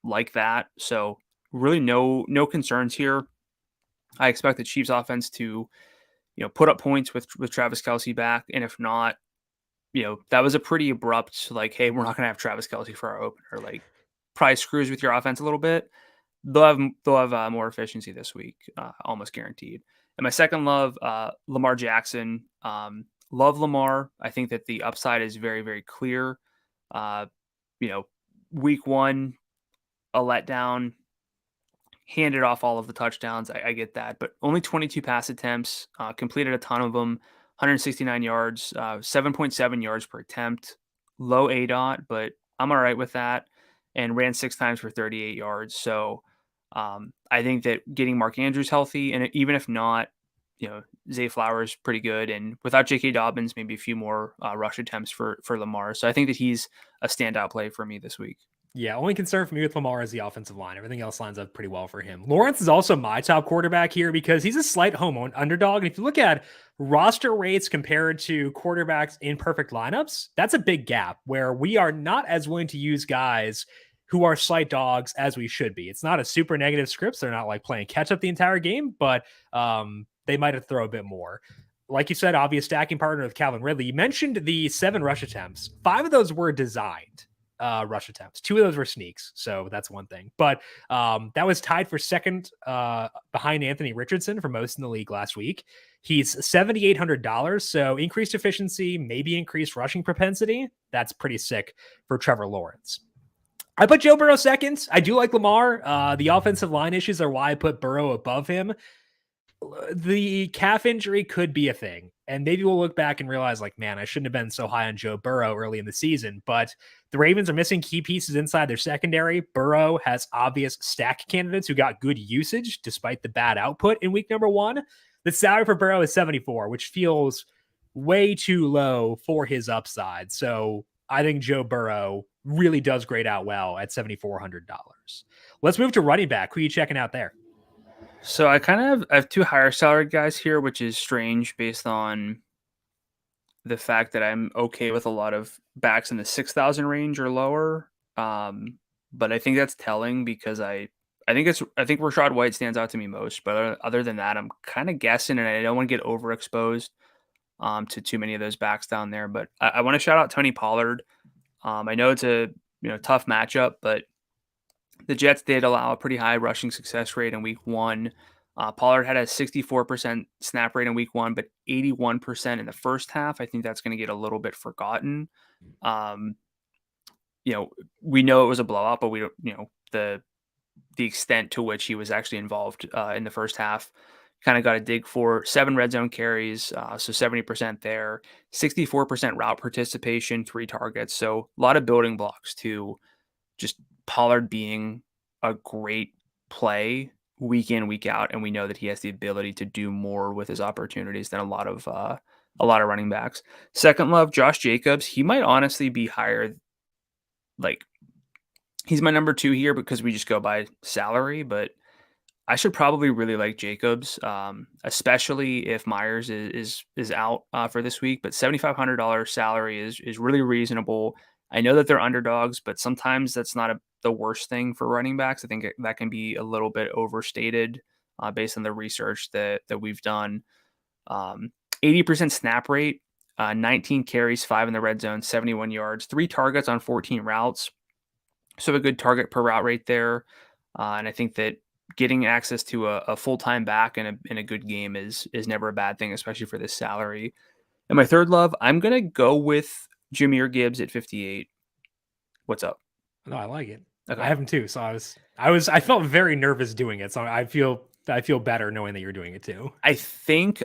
like that. So really no concerns here. I expect the Chiefs offense to, put up points with Travis Kelce back. And if not, that was a pretty abrupt, like, hey, we're not going to have Travis Kelce for our opener. Like, probably screws with your offense a little bit. They'll have more efficiency this week, almost guaranteed. And my second love, Lamar Jackson. Love Lamar. I think that the upside is very, very clear. Week 1, a letdown, handed off all of the touchdowns. I get that, but only 22 pass attempts, completed a ton of them, 169 yards, 7.7 yards per attempt, low ADOT, but I'm all right with that, and ran 6 times for 38 yards. So I think that getting Mark Andrews healthy, and even if not, Zay Flowers pretty good, and without J.K. Dobbins, maybe a few more rush attempts for Lamar. So I think that he's a standout play for me this week. Yeah, only concern for me with Lamar is the offensive line. Everything else lines up pretty well for him. Lawrence is also my top quarterback here because he's a slight home underdog. And if you look at roster rates compared to quarterbacks in perfect lineups, that's a big gap where we are not as willing to use guys who are slight dogs as we should be. It's not a super negative script. They're not like playing catch up the entire game, but they might have thrown a bit more. Like you said, obvious stacking partner with Calvin Ridley. You mentioned the 7 rush attempts. 5 of those were designed rush attempts. 2 of those were sneaks. So that's one thing. But that was tied for second behind Anthony Richardson for most in the league last week. He's $7,800. So increased efficiency, maybe increased rushing propensity. That's pretty sick for Trevor Lawrence. I put Joe Burrow second. I do like Lamar. The offensive line issues are why I put Burrow above him. The calf injury could be a thing. And maybe we'll look back and realize, like, man, I shouldn't have been so high on Joe Burrow early in the season. But the Ravens are missing key pieces inside their secondary. Burrow has obvious stack candidates who got good usage despite the bad output in week number 1. The salary for Burrow is 74, which feels way too low for his upside. So I think Joe Burrow really does grade out well at $7,400. Let's move to running back. Who are you checking out there? So I have 2 higher salaried guys here, which is strange based on the fact that I'm okay with a lot of backs in the 6,000 range or lower. But I think that's telling because I think Rachaad White stands out to me most. But other than that, I'm kind of guessing, and I don't want to get overexposed to too many of those backs down there. But I want to shout out Tony Pollard. I know it's a tough matchup, but the Jets did allow a pretty high rushing success rate in week 1. Pollard had a 64% snap rate in week 1, but 81% in the first half. I think that's going to get a little bit forgotten. We know it was a blowout, but we don't, the extent to which he was actually involved in the first half. Kind of got to dig for 7 red zone carries, so 70% there, 64% route participation, 3 targets. So a lot of building blocks to just Pollard being a great play week in, week out, and we know that he has the ability to do more with his opportunities than a lot of running backs. Second love, Josh Jacobs. He might honestly be higher. Like, he's my number 2 here because we just go by salary, but I should probably really like Jacobs, especially if Myers is out for this week. But $7,500 salary is really reasonable. I know that they're underdogs, but sometimes that's not the worst thing for running backs. I think that can be a little bit overstated based on the research that we've done. 80% snap rate, 19 carries, 5 in the red zone, 71 yards, 3 targets on 14 routes. So a good target per route rate there. And I think that getting access to a full-time back in a good game is never a bad thing, especially for this salary. And my third love, I'm going to go with Jahmyr Gibbs at 58. What's up? No, I like it. Okay. I have him too. So I felt very nervous doing it. So I feel better knowing that you're doing it too. I think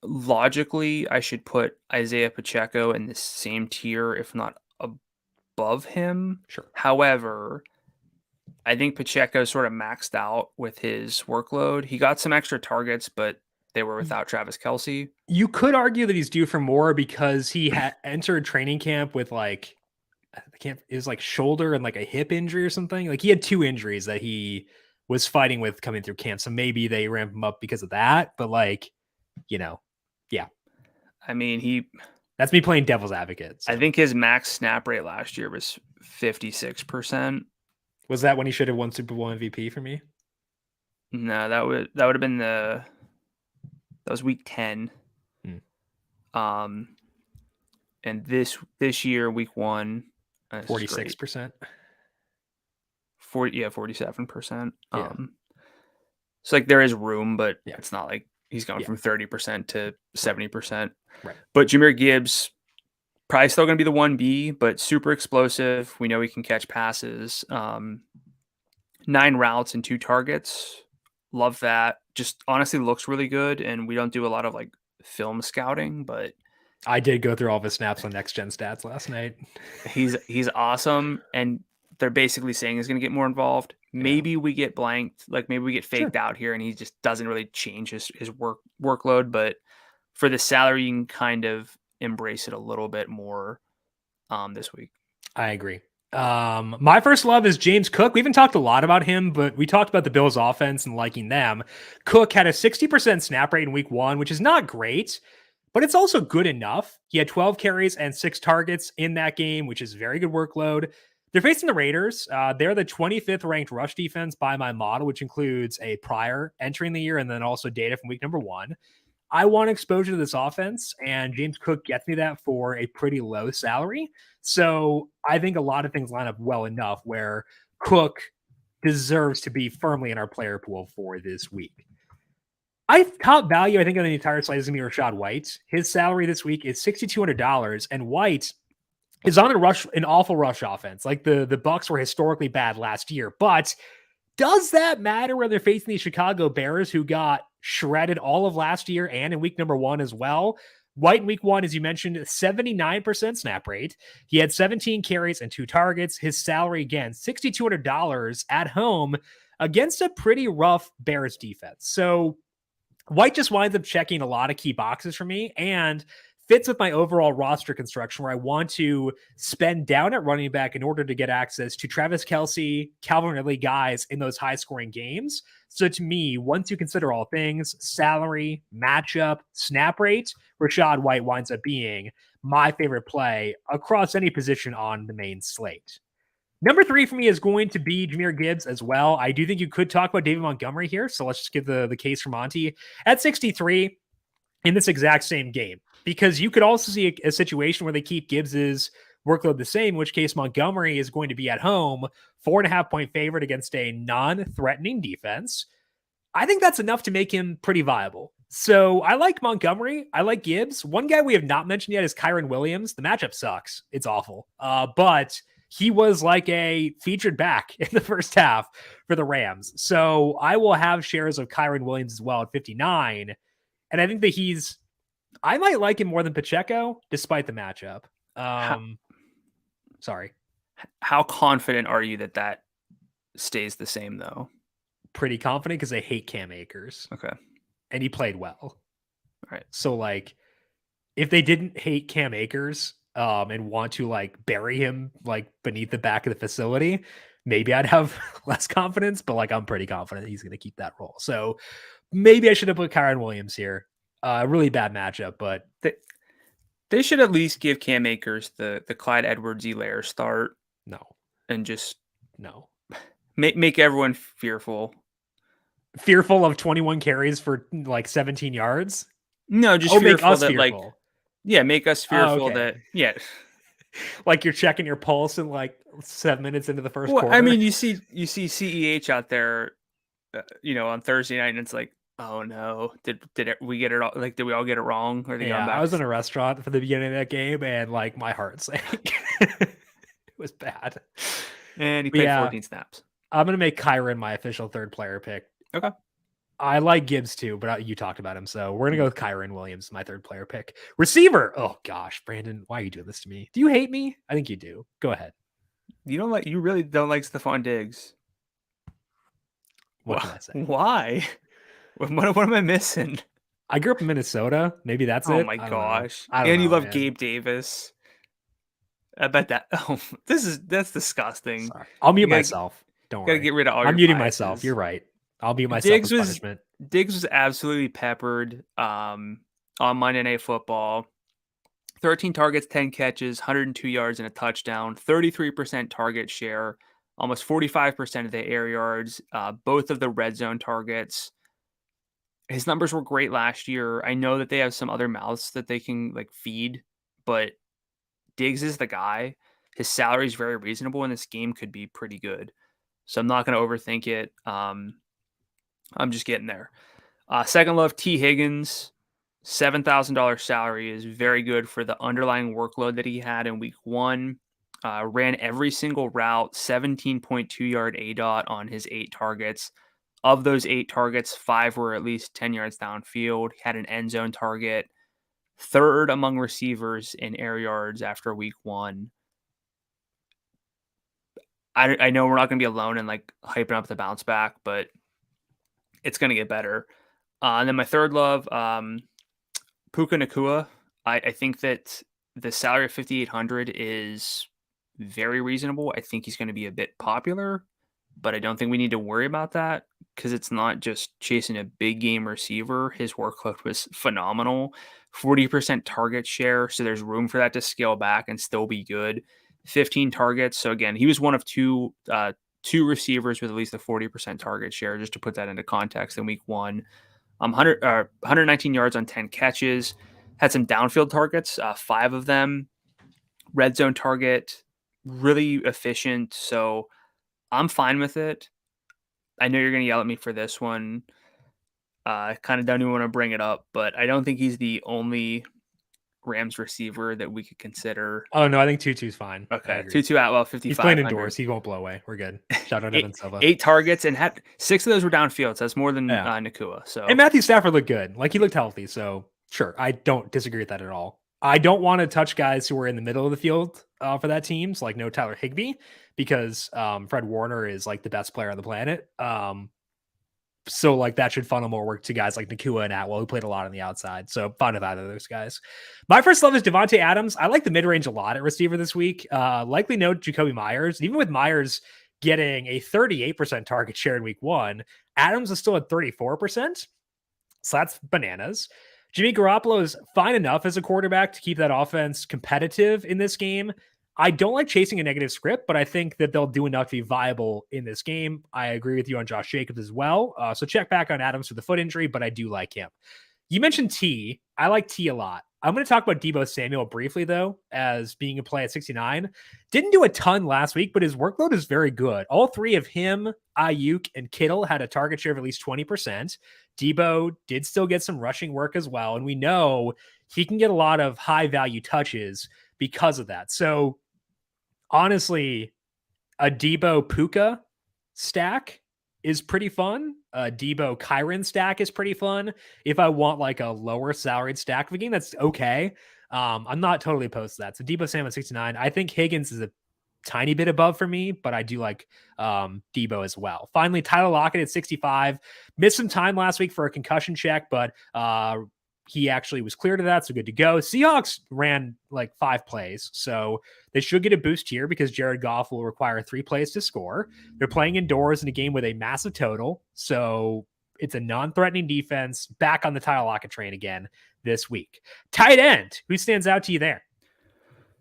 logically I should put Isaiah Pacheco in the same tier, if not above him. Sure. However, I think Pacheco sort of maxed out with his workload. He got some extra targets, but they were without Travis Kelce. You could argue that he's due for more because he had entered training camp with it was like shoulder and like a hip injury or something. Like he had 2 injuries that he was fighting with coming through camp. So maybe they ramp him up because of that. But yeah. I mean, that's me playing devil's advocate. So. I think his max snap rate last year was 56%. Was that when he should have won Super Bowl MVP for me? No, that would have been that was week 10. And this year, week 1, 46%. 47%. Yeah. So there is room, but yeah. It's not like he's going from 30% to 70%. Right. But Jahmyr Gibbs, probably still going to be the 1B, but super explosive. We know he can catch passes. 9 routes and 2 targets. Love that. Just honestly looks really good. And we don't do a lot of film scouting, but I did go through all of his snaps on Next Gen Stats last night. He's awesome. And they're basically saying he's going to get more involved. Maybe we get blanked. Maybe we get faked out here and he just doesn't really change his workload. But for the salary, you can kind of embrace it a little bit more this week. I agree. My first love is James Cook. We haven't talked a lot about him, but we talked about the Bills offense and liking them. Cook had a 60% snap rate in week 1, which is not great, but it's also good enough. He had 12 carries and 6 targets in that game, which is very good workload. They're facing the Raiders. They're the 25th ranked rush defense by my model, which includes a prior entering the year and then also data from week number 1. I want exposure to this offense, and James Cook gets me that for a pretty low salary. So I think a lot of things line up well enough where Cook deserves to be firmly in our player pool for this week. Top value, I think, on the entire slate is going to be Rachaad White. His salary this week is $6,200, and White is on an awful rush offense. Like the Bucs were historically bad last year, but does that matter when they're facing the Chicago Bears, who got shredded all of last year and in week number 1 as well? White in week 1, as you mentioned, 79% snap rate. He had 17 carries and 2 targets. His salary, again, $6,200 at home against a pretty rough Bears defense. So White just winds up checking a lot of key boxes for me and fits with my overall roster construction where I want to spend down at running back in order to get access to Travis Kelce, Calvin Ridley guys in those high-scoring games. So to me, once you consider all things, salary, matchup, snap rate, Rachaad White winds up being my favorite play across any position on the main slate. Number 3 for me is going to be Jahmyr Gibbs as well. I do think you could talk about David Montgomery here, so let's just give the case for Monty. At 63, in this exact same game, because you could also see a situation where they keep Gibbs's workload the same, in which case Montgomery is going to be at home, 4.5 point favorite against a non-threatening defense. I think that's enough to make him pretty viable. So I like Montgomery. I like Gibbs. One guy we have not mentioned yet is Kyron Williams. The matchup sucks. It's awful. But he was like a featured back in the first half for the Rams. So I will have shares of Kyron Williams as well at 59. And I think that I might like him more than Pacheco, despite the matchup. Sorry. How confident are you that stays the same, though? Pretty confident because I hate Cam Akers. Okay. And he played well. All right. So, like, if they didn't hate Cam Akers and want to, like, bury him, like, beneath the back of the facility, maybe I'd have less confidence. But, like, I'm pretty confident he's going to keep that role. So maybe I should have put Kyron Williams here. Really bad matchup, but they should at least give Cam Akers the Clyde Edwards-Helaire start. No. And just no. Make everyone fearful. Fearful of 21 carries for like 17 yards? No, just fearful make us that fearful. Make us fearful that like you're checking your pulse in like 7 minutes into the first quarter. I mean, you see CEH out there, on Thursday night, and it's like, oh no, did we get it all? Like, did we all get it wrong? Or I was in a restaurant for the beginning of that game, and like my heart sank. It was bad. And he played 14 snaps. I'm gonna make Kyron my official third player pick. Okay. I like Gibbs too, but you talked about him, so we're gonna go with Kyron Williams, my third player pick. Receiver. Oh gosh, Brandon, why are you doing this to me? Do you hate me? I think you do. Go ahead. You really don't like Stephon Diggs. What can I say? Why? What am I missing? I grew up in Minnesota. Maybe that's it. Oh my gosh. And you love Gabe Davis. I bet that. Oh, that's disgusting. Sorry. I'll mute myself. Don't worry. Gotta get rid of all I'm muting myself. You're right. I'll mute myself as punishment. Diggs was absolutely peppered on Monday Night Football. 13 targets, 10 catches, 102 yards, and a touchdown. 33% target share. Almost 45% of the air yards. Both of the red zone targets. His numbers were great last year. I know that they have some other mouths that they can like feed, but Diggs is the guy. His salary is very reasonable, and this game could be pretty good. So I'm not going to overthink it. I'm just getting there. Second love, T. Higgins. $7,000 salary is very good for the underlying workload that he had in week 1. Ran every single route, 17.2 yard ADOT on his 8 targets. Of those 8 targets, 5 were at least 10 yards downfield. He had an end zone target. Third among receivers in air yards after week 1. I know we're not going to be alone in like hyping up the bounce back, but it's going to get better. And then my third love, Puka Nacua. I think that the salary of $5,800 is very reasonable. I think he's going to be a bit popular, but I don't think we need to worry about that because it's not just chasing a big game receiver. His workload was phenomenal. 40% target share, so there's room for that to scale back and still be good. 15 targets. So again, he was one of two receivers with at least a 40% target share, just to put that into context in week 1. 119 yards on 10 catches. Had some downfield targets, 5 of them. Red zone target, really efficient. So I'm fine with it. I know you're going to yell at me for this one. I kind of don't even want to bring it up, but I don't think he's the only Rams receiver that we could consider. Oh, no, I think Tutu's fine. Okay, Tutu Atwell, 55. He's playing indoors. He won't blow away. We're good. Shout out Evan Silva. 8 targets, and had 6 of those were downfield, so that's more than Nacua. So. And Matthew Stafford looked good. Like, he looked healthy, so sure. I don't disagree with that at all. I don't want to touch guys who are in the middle of the field for that team, so like no Tyler Higbee, because Fred Warner is like the best player on the planet. So like that should funnel more work to guys like Nacua and Atwell, who played a lot on the outside. So fine with either of those guys. My first love is Devontae Adams. I like the mid-range a lot at receiver this week. Likely no Jacoby Myers. Even with Myers getting a 38% target share in week 1, Adams is still at 34%. So that's bananas. Jimmy Garoppolo is fine enough as a quarterback to keep that offense competitive in this game. I don't like chasing a negative script, but I think that they'll do enough to be viable in this game. I agree with you on Josh Jacobs as well. So check back on Adams for the foot injury, but I do like him. You mentioned T. I like T a lot. I'm going to talk about Deebo Samuel briefly, though, as being a play at 69. Didn't do a ton last week, but his workload is very good. All three of him, Ayuk, and Kittle had a target share of at least 20%. Deebo did still get some rushing work as well. And we know he can get a lot of high value touches because of that. So honestly, a Deebo Puka stack is pretty fun. A Debo Kyron stack is pretty fun. If I want like a lower salaried stack of a game, that's okay. I'm not totally opposed to that. So Debo Sam at 69. I think Higgins is a tiny bit above for me, but I do like Debo as well. Finally, Tyler Lockett at 65. Missed some time last week for a concussion check, but he actually was clear to that, so good to go. Seahawks ran like 5 plays, so they should get a boost here because Jared Goff will require 3 plays to score. They're playing indoors in a game with a massive total, so it's a non-threatening defense. Back on the Tyler Lockett train again this week. Tight end, who stands out to you there?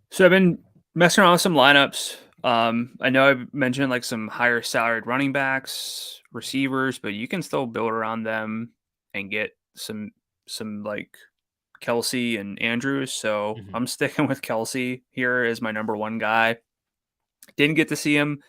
So I've been messing around with some lineups. I know I've mentioned like some higher salaried running backs, receivers, but you can still build around them and get some like Kelsey and Andrews. So I'm sticking with Kelsey here as my number 1 guy. Didn't get to see him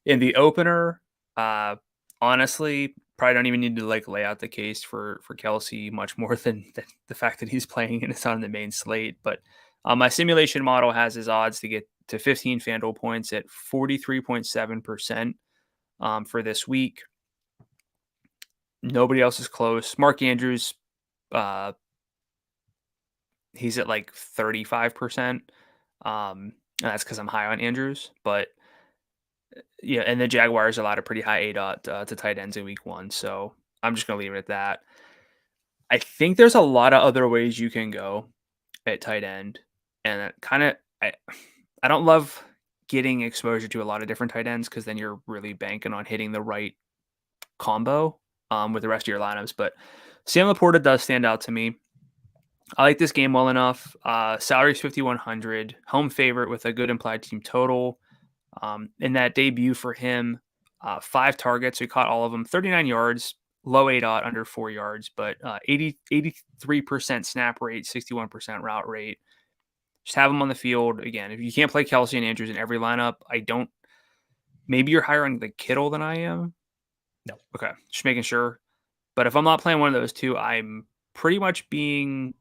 in the opener. Honestly, probably don't even need to like lay out the case for Kelsey much more than the fact that he's playing and it's on the main slate. But my simulation model has his odds to get to 15 FanDuel points at 43.7% for this week. Nobody else is close. Mark Andrews, he's at like 35%. And that's because I'm high on Andrews. But yeah, and the Jaguars allowed a pretty high ADOT to tight ends in week 1. So I'm just going to leave it at that. I think there's a lot of other ways you can go at tight end. And I don't love getting exposure to a lot of different tight ends because then you're really banking on hitting the right combo with the rest of your lineups. But Sam Laporta does stand out to me. I like this game well enough. Salary's 5,100. Home favorite with a good implied team total. In that debut for him, 5 targets. We caught all of them. 39 yards, low ADOT, under 4 yards, but 83% snap rate, 61% route rate. Just have him on the field. Again, if you can't play Kelsey and Andrews in every lineup, maybe you're higher on the Kittle than I am. No. Okay. Just making sure. But if I'm not playing one of those two, I'm pretty much I'm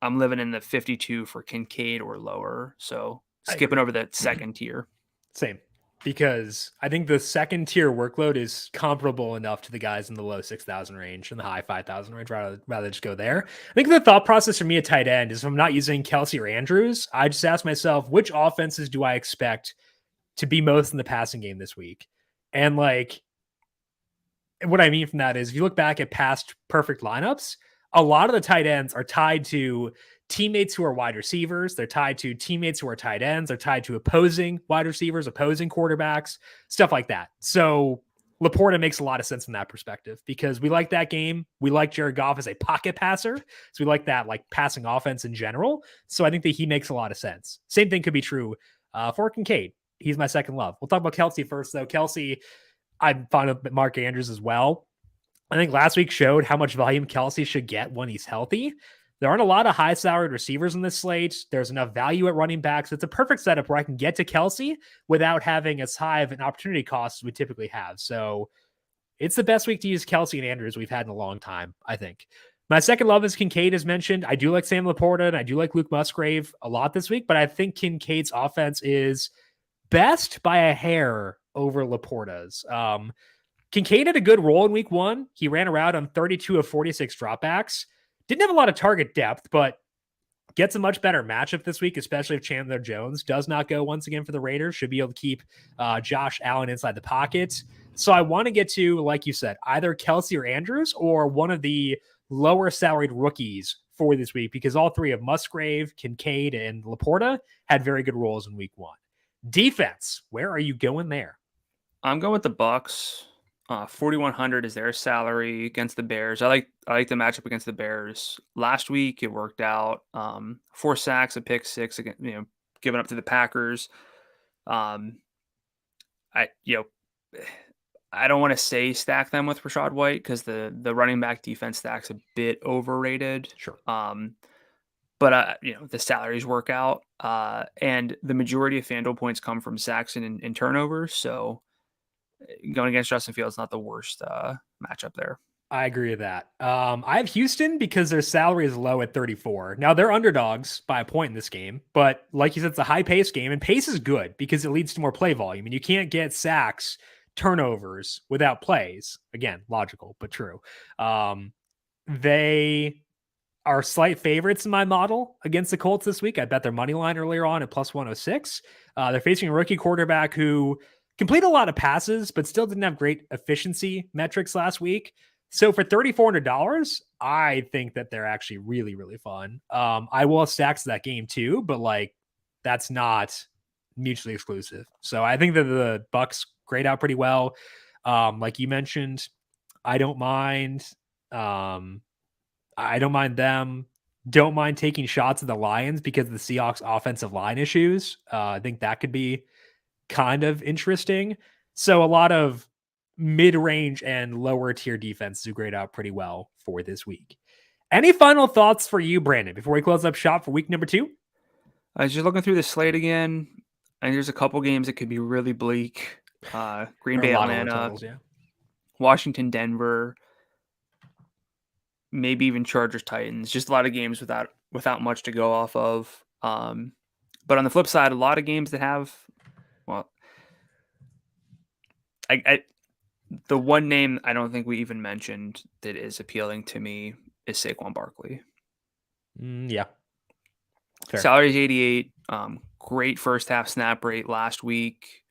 living in the 52 for Kincaid or lower. So skipping over that second tier. Same. Because I think the second tier workload is comparable enough to the guys in the low 6,000 range and the high 5,000 range. Rather just go there. I think the thought process for me at tight end is if I'm not using Kelsey or Andrews, I just ask myself, which offenses do I expect to be most in the passing game this week? And like, what I mean from that is if you look back at past perfect lineups, a lot of the tight ends are tied to teammates who are wide receivers. They're tied to teammates who are tight ends. They're tied to opposing wide receivers, opposing quarterbacks, stuff like that. So Laporta makes a lot of sense from that perspective because we like that game. We like Jared Goff as a pocket passer. So we like that like passing offense in general. So I think that he makes a lot of sense. Same thing could be true for Kincaid. He's my second love. We'll talk about Kelsey first, though. Kelsey, I'm fond of Mark Andrews as well. I think last week showed how much volume Kelsey should get when he's healthy. There aren't a lot of high salaried receivers in this slate. There's enough value at running backs. It's a perfect setup where I can get to Kelsey without having as high of an opportunity cost as we typically have. So it's the best week to use Kelsey and Andrews we've had in a long time, I think. My second love is Kincaid, as mentioned. I do like Sam Laporta and I do like Luke Musgrave a lot this week, but I think Kincaid's offense is best by a hair over Laporta's. Kincaid had a good role in week 1. He ran around on 32 of 46 dropbacks. Didn't have a lot of target depth, but gets a much better matchup this week, especially if Chandler Jones does not go once again for the Raiders. Should be able to keep Josh Allen inside the pocket. So I want to get to, like you said, either Kelsey or Andrews or one of the lower salaried rookies for this week because all three of Musgrave, Kincaid, and Laporta had very good roles in week 1. Defense, where are you going there? I'm going with the Bucks. 4,100 is their salary against the Bears. I like the matchup against the Bears. Last week it worked out. 4 sacks, a pick 6, again, giving up to the Packers. I don't want to say stack them with Rachaad White because the running back defense stack's a bit overrated. Sure. But the salaries work out, and the majority of FanDuel points come from sacks and turnovers. So going against Justin Fields is not the worst matchup there. I agree with that. I have Houston because their salary is low at 34. Now they're underdogs by a point in this game, but like you said, it's a high pace game, and pace is good because it leads to more play volume, and you can't get sacks, turnovers without plays. Again, logical, but true. They are slight favorites in my model against the Colts this week. I bet their money line earlier on at plus 106. They're facing a rookie quarterback who completed a lot of passes, but still didn't have great efficiency metrics last week. So for $3,400, I think that they're actually really, really fun. I will have stacks of that game too, but like that's not mutually exclusive. So I think that the Bucks grade out pretty well. Like you mentioned, I don't mind. I don't mind them. Don't mind taking shots at the Lions because of the Seahawks offensive line issues. I think that could be kind of interesting. So a lot of mid-range and lower tier defenses who grade out pretty well for this week. Any final thoughts for you, Brandon, before we close up shop for week number 2? I was just looking through the slate again, and there's a couple games that could be really bleak. Green Bay, Atlanta, totals, yeah. Washington, Denver, maybe even Chargers, Titans. Just a lot of games without much to go off of. But on the flip side, a lot of games that have, well, the one name I don't think we even mentioned that is appealing to me is Saquon Barkley. Yeah. Fair. Salary's 88. Great first half snap rate last week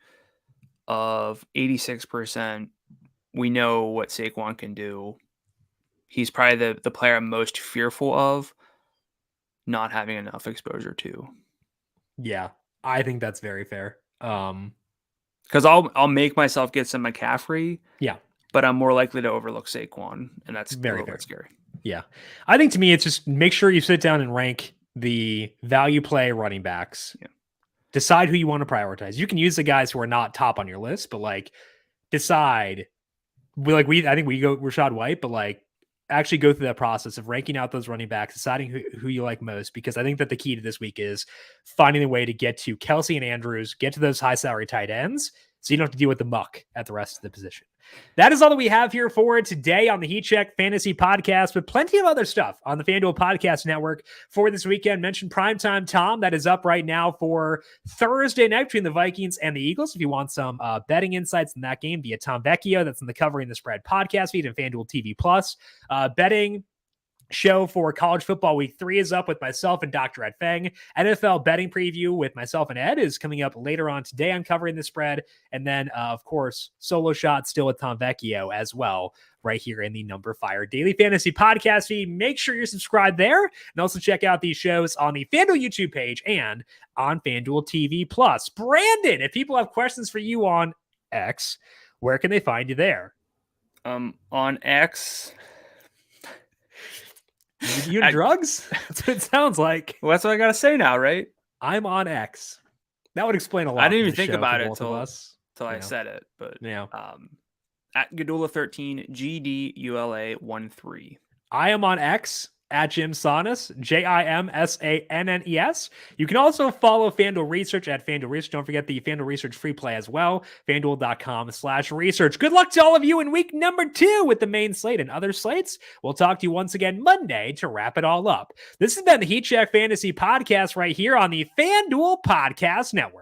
of 86%. We know what Saquon can do. He's probably the player I'm most fearful of not having enough exposure to. Yeah, I think that's very fair. Because I'll make myself get some McCaffrey. Yeah. But I'm more likely to overlook Saquon, and that's very scary. Yeah. I think to me, it's just make sure you sit down and rank the value play running backs. Yeah. Decide who you want to prioritize. You can use the guys who are not top on your list, but like decide. I think we go Rachaad White, but like actually go through that process of ranking out those running backs, deciding who you like most, because I think that the key to this week is finding a way to get to Kelsey and Andrews, get to those high salary tight ends, so you don't have to deal with the muck at the rest of the position. That is all that we have here for today on the Heat Check Fantasy Podcast, but plenty of other stuff on the FanDuel Podcast Network for this weekend. Mentioned Primetime Tom, that is up right now for Thursday night between the Vikings and the Eagles. If you want some betting insights in that game via Tom Vecchio, that's in the Covering the Spread podcast feed and FanDuel TV Plus. Betting show for college football week 3 is up with myself and Dr. Ed Feng. NFL betting preview with myself and Ed is coming up later on today on Covering the Spread. And then, of course, solo shot still with Tom Vecchio as well, right here in the numberFire Daily Fantasy Podcast feed. Make sure you're subscribed there, and also check out these shows on the FanDuel YouTube page and on FanDuel TV Plus. Brandon, if people have questions for you on X, where can they find you there? On X... You drugs? That's what it sounds like. Well, that's what I got to say now, right? I'm on X. That would explain a lot. I didn't even think about it until I said it. But yeah, at Gdula 13, GDULA 13. I am on X at Jim Sannes, JIMSANNES. You can also follow FanDuel Research at FanDuel Research. Don't forget the FanDuel Research free play as well. FanDuel.com/research. Good luck to all of you in week number 2 with the main slate and other slates. We'll talk to you once again Monday to wrap it all up. This has been the Heat Check Fantasy Podcast right here on the FanDuel Podcast Network.